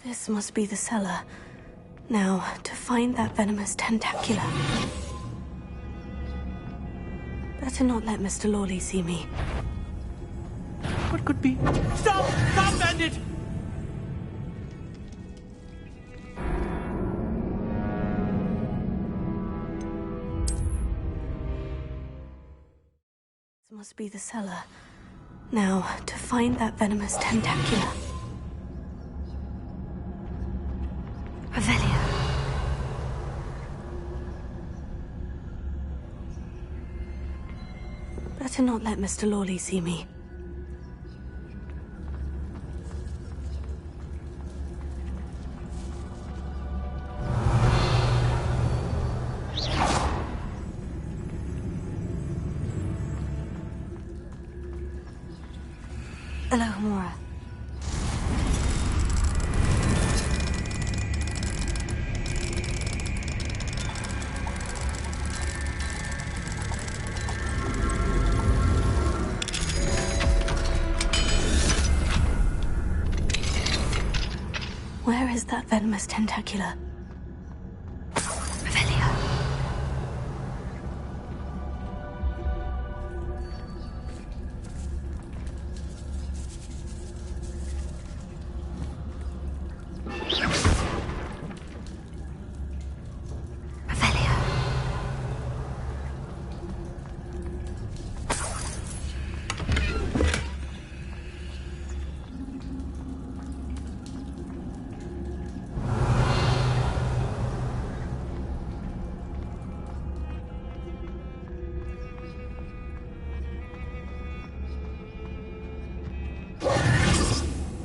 This must be the cellar. Now, to find that venomous tentacula. Better not let Mr. Lawley see me. What could be? Stop! Stop, bandit! This must be the cellar. Now, to find that venomous tentacula. Revelio. Better not let Mr. Lawley see me. Aloha, Mora. Where is that venomous tentacula? Revelio.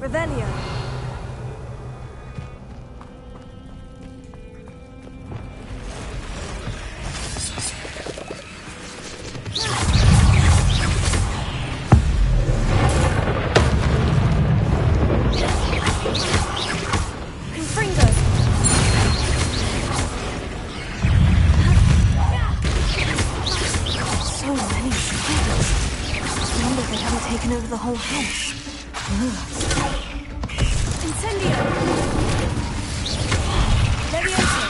Revelio. Over the whole house. Incendio! Levioso!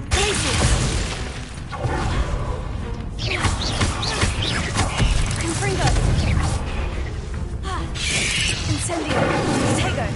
Glacius! Confringo! Incendio! Tego!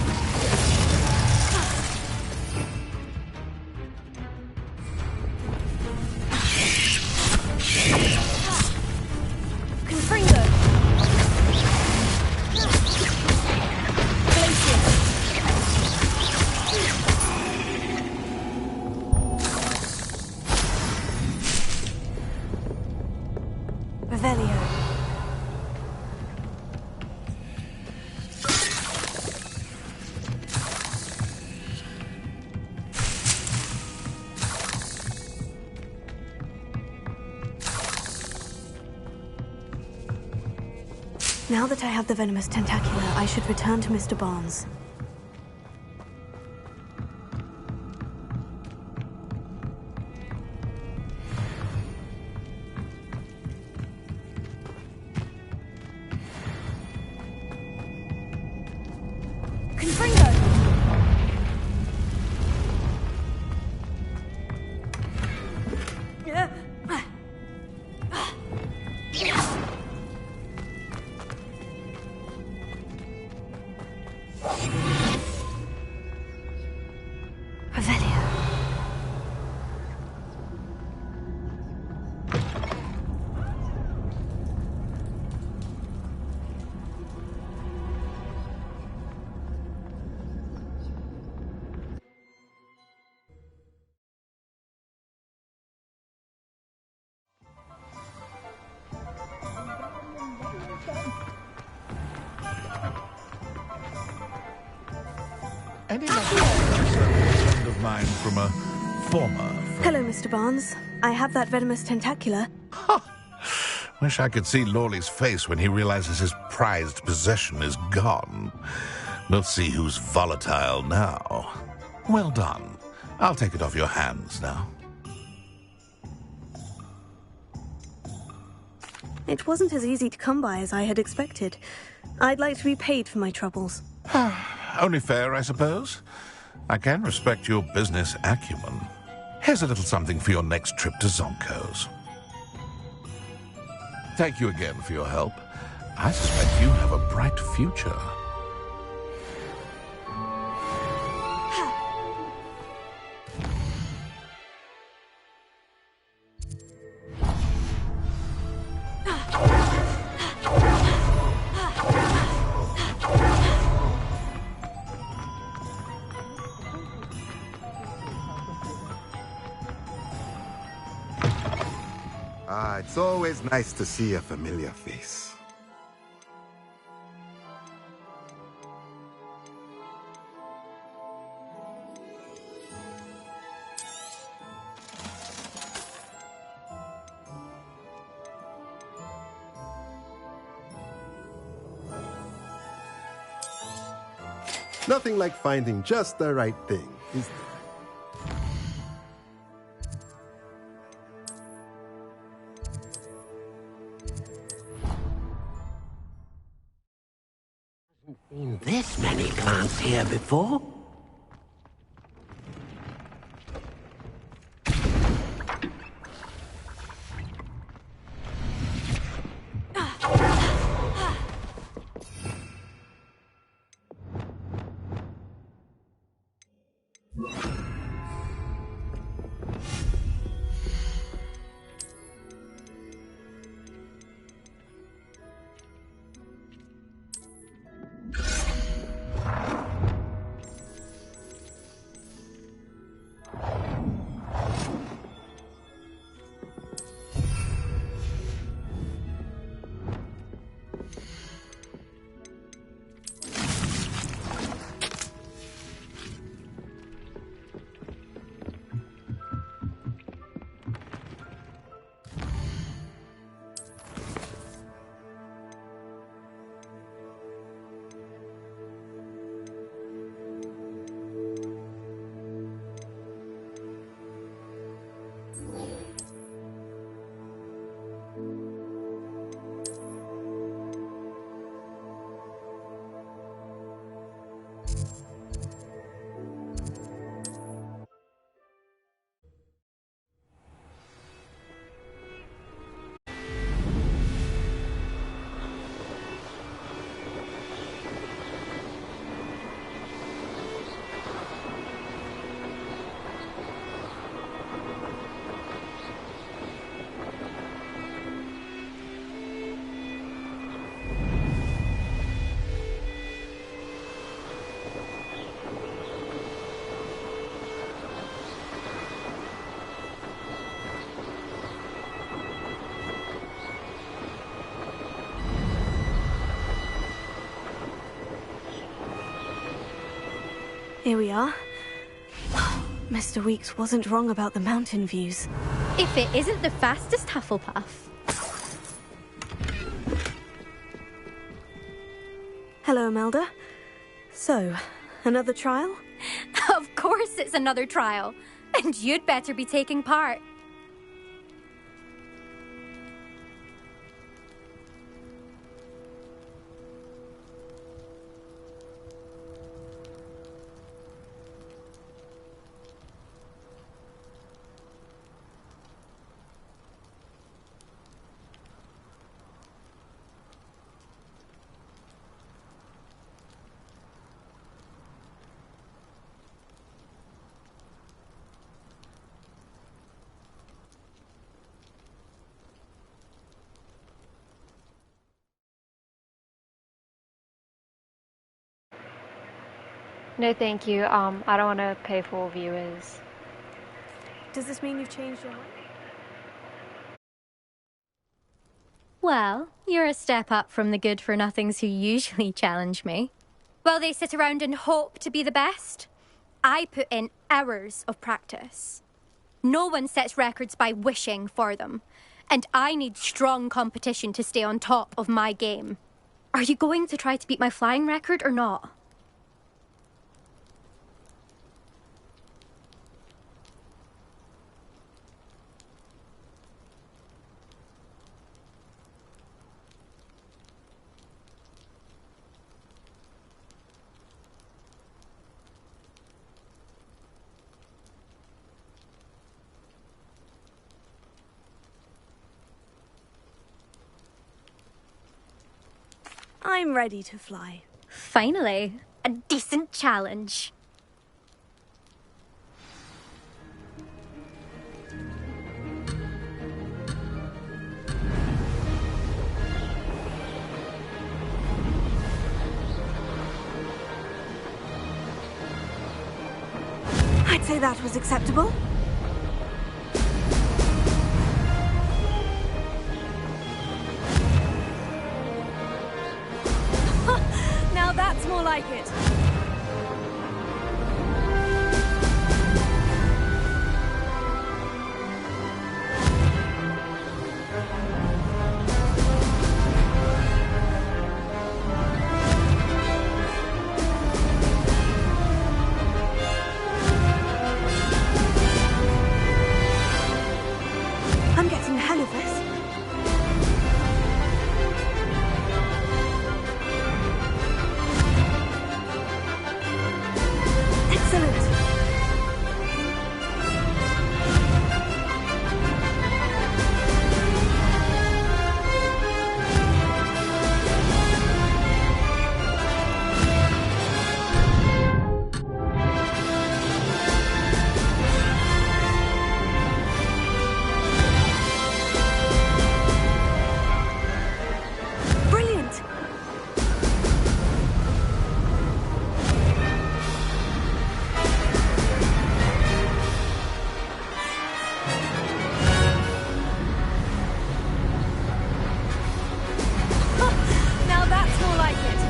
Now that I have the venomous tentacula, I should return to Mr. Barnes. Any friend of mine from a former friend. Hello, Mr. Barnes. I have that venomous tentacula. Wish I could see Lawley's face when he realizes his prized possession is gone. We'll see who's volatile now. Well done. I'll take it off your hands now. It wasn't as easy to come by as I had expected. I'd like to be paid for my troubles. Only fair, I suppose. I can respect your business acumen. Here's a little something for your next trip to Zonko's. Thank you again for your help. I suspect you have a bright future. It's always nice to see a familiar face. Nothing like finding just the right thing, is there? Seen this many plants here before. Here we are. Mr. Weeks wasn't wrong about the mountain views. If it isn't the fastest Hufflepuff. Hello, Imelda. So, another trial? Of course it's another trial. And you'd better be taking part. No, thank you. I don't want to pay for viewers. Does this mean you've changed your mind? Well, you're a step up from the good-for-nothings who usually challenge me. While they sit around and hope to be the best, I put in hours of practice. No one sets records by wishing for them, and I need strong competition to stay on top of my game. Are you going to try to beat my flying record or not? I'm ready to fly. Finally, a decent challenge. I'd say that was acceptable. Now that's more like it. I'm getting ahead of this. Excellent. Brilliant. Now that's more like it.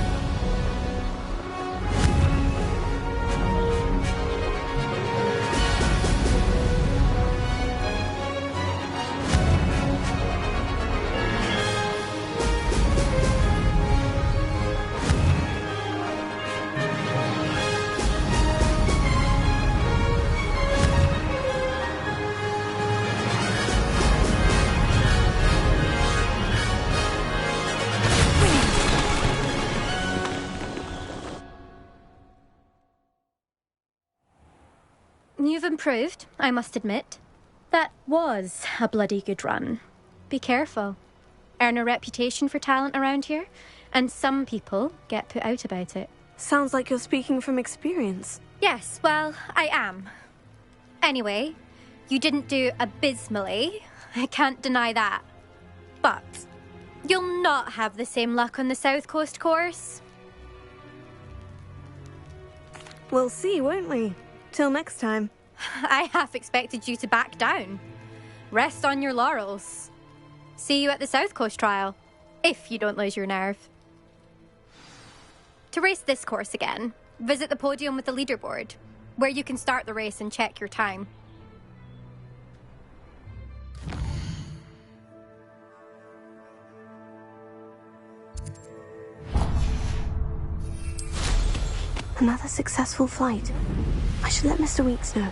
You've improved, I must admit. That was a bloody good run. Be careful. Earn a reputation for talent around here, and some people get put out about it. Sounds like you're speaking from experience. Yes, well, I am. Anyway, you didn't do abysmally. I can't deny that. But you'll not have the same luck on the South Coast course. We'll see, won't we? Till next time. I half expected you to back down. Rest on your laurels. See you at the South Coast trial, if you don't lose your nerve. To race this course again, Visit the podium with the leaderboard, where you can start the race and check your time. Another successful flight. I should let Mr. Weeks know.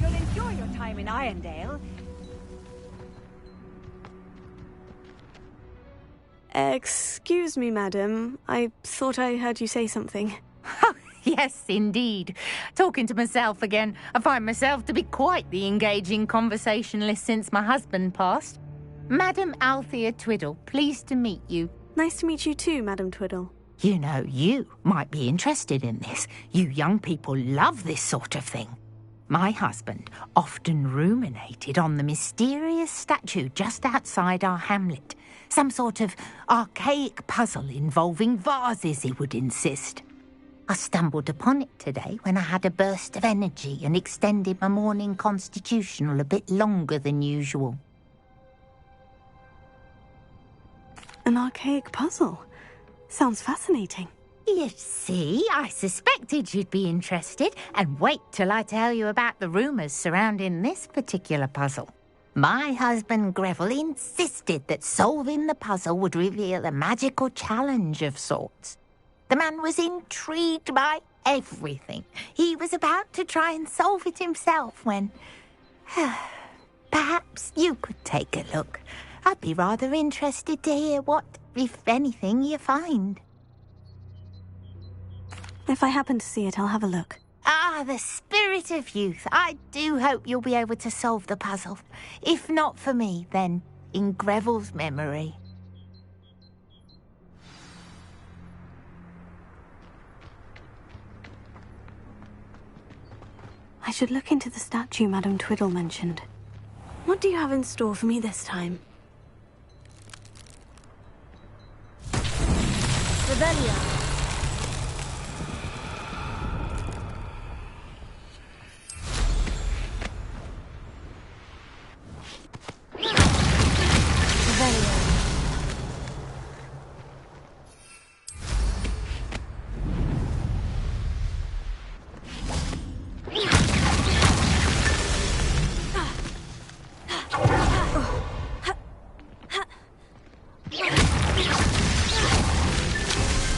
You'll enjoy your time in Irondale. Excuse me, madam. I thought I heard you say something. Yes, indeed. Talking to myself again. I find myself to be quite the engaging conversationalist since my husband passed. Madam Althea Twiddle, pleased to meet you. Nice to meet you too, Madam Twiddle. You know, you might be interested in this. You young people love this sort of thing. My husband often ruminated on the mysterious statue just outside our hamlet. Some sort of archaic puzzle involving vases, he would insist. I stumbled upon it today when I had a burst of energy and extended my morning constitutional a bit longer than usual. An archaic puzzle? Sounds fascinating. You see, I suspected you'd be interested, and wait till I tell you about the rumours surrounding this particular puzzle. My husband Greville insisted that solving the puzzle would reveal a magical challenge of sorts. The man was intrigued by everything. He was about to try and solve it himself when... Perhaps you could take a look. I'd be rather interested to hear what, if anything, you find. If I happen to see it, I'll have a look. Ah, the spirit of youth. I do hope you'll be able to solve the puzzle. If not for me, then in Greville's memory. I should look into the statue Madam Twiddle mentioned. What do you have in store for me this time? Rebellion.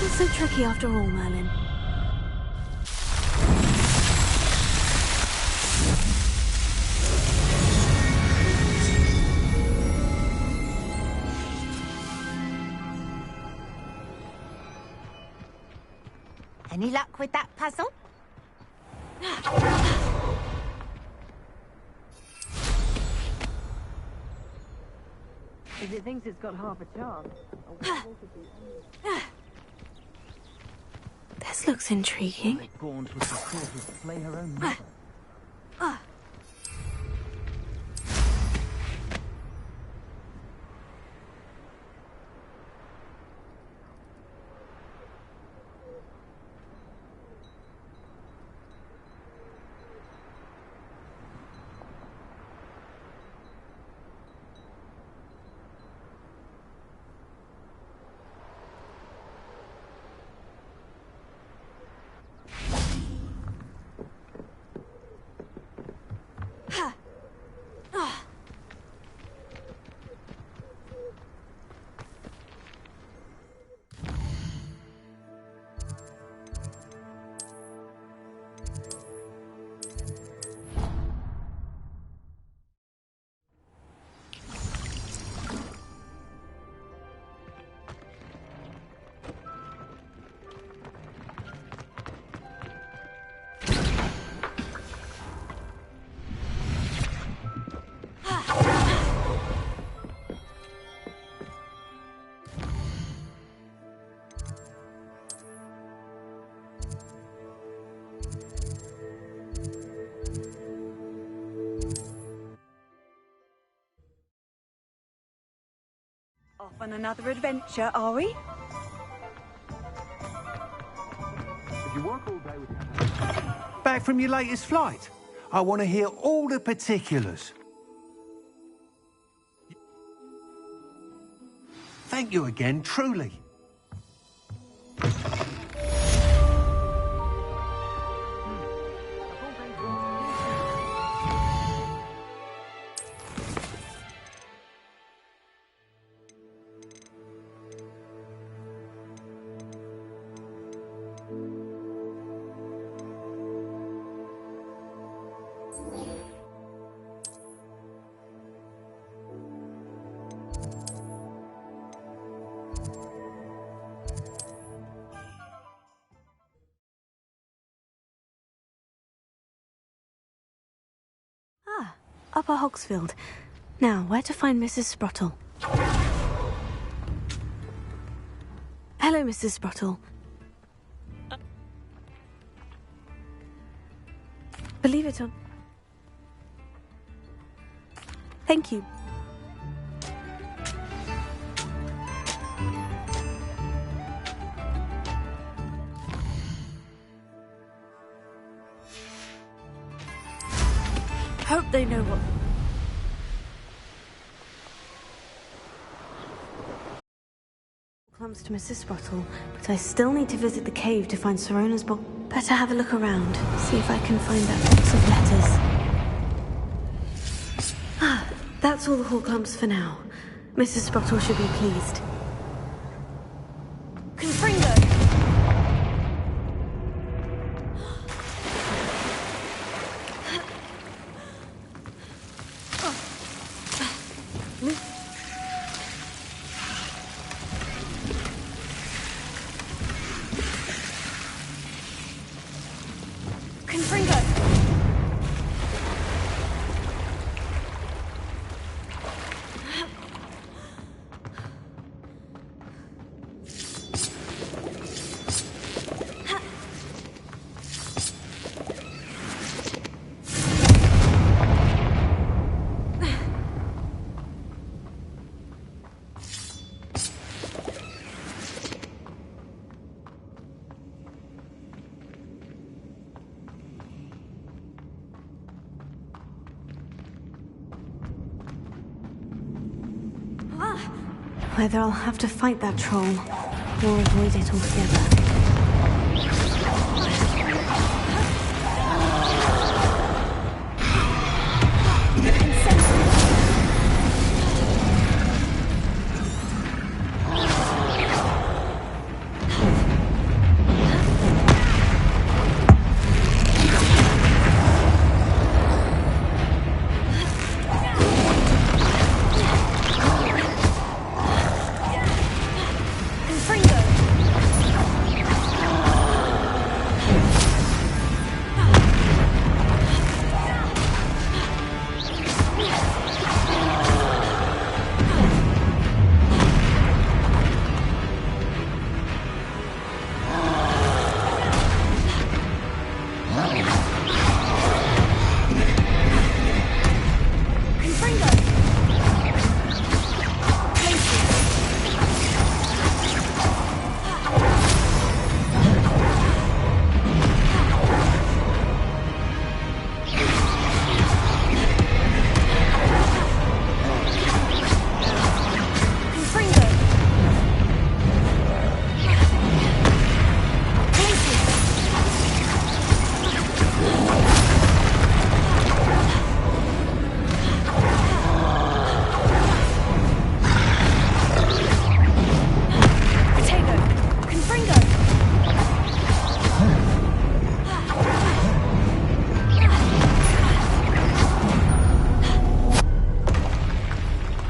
It's so tricky after all, Merlin. Any luck with that puzzle? If it thinks it's got half a chance. This looks intriguing. Gaunt was the sort to slay her own mother. Off on another adventure, are we? If you work all day with your... Back from your latest flight. I want to hear all the particulars. thank you again, truly. Upper Hogsfield. Now, where to find Mrs. Sprottle? Hello, Mrs. Sprottle. Believe it or... Thank you. Hope they know what... Comes to Mrs. Sprottle, but I still need to visit the cave to find Sirona's box. Better have a look around, see if I can find that box of letters. Ah, that's all the Horcrux for now. Mrs. Sprottle should be pleased. Confringo! Whether I'll have to fight that troll or avoid it altogether.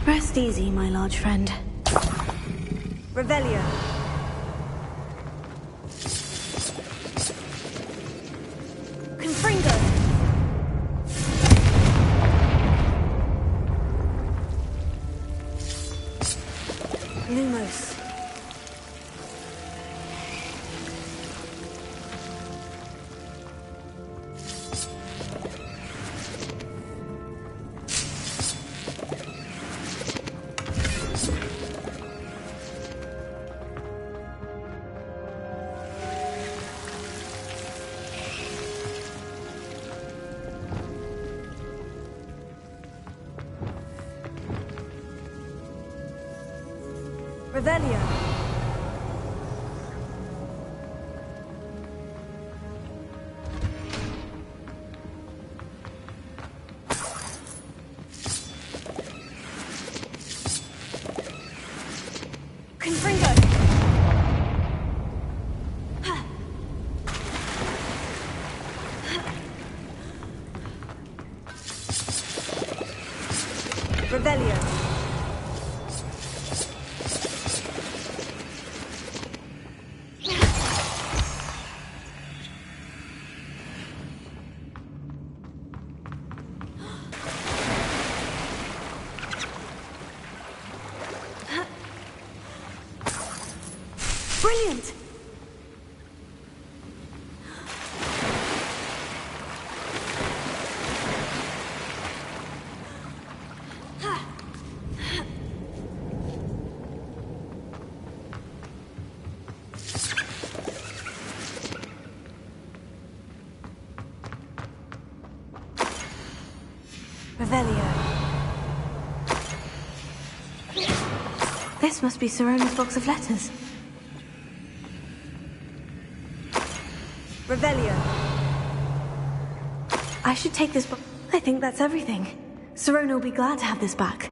Rest easy, my large friend. Revelio. Confringo. Lumos. Revelio. Confringo. Revelio. Brilliant! Revelio. This must be Sirona's box of letters. Revelio. I should take this book. I think that's everything. Sirona will be glad to have this back.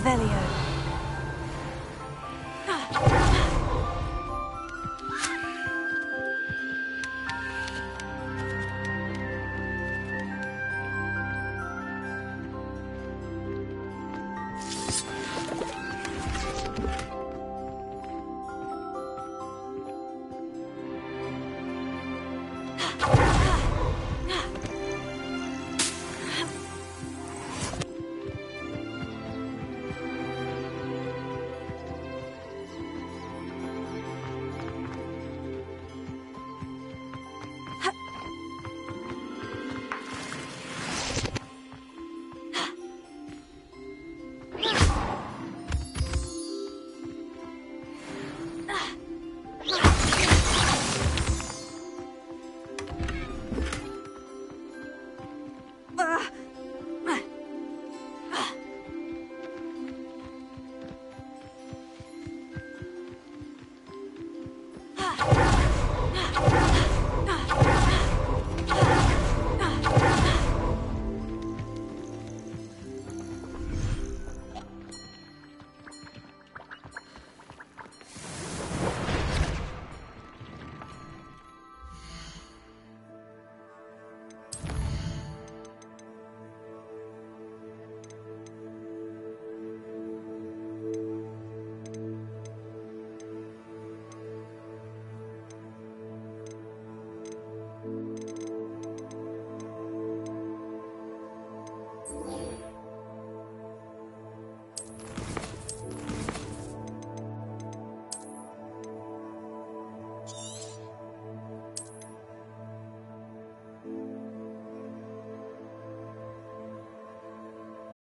Revelio.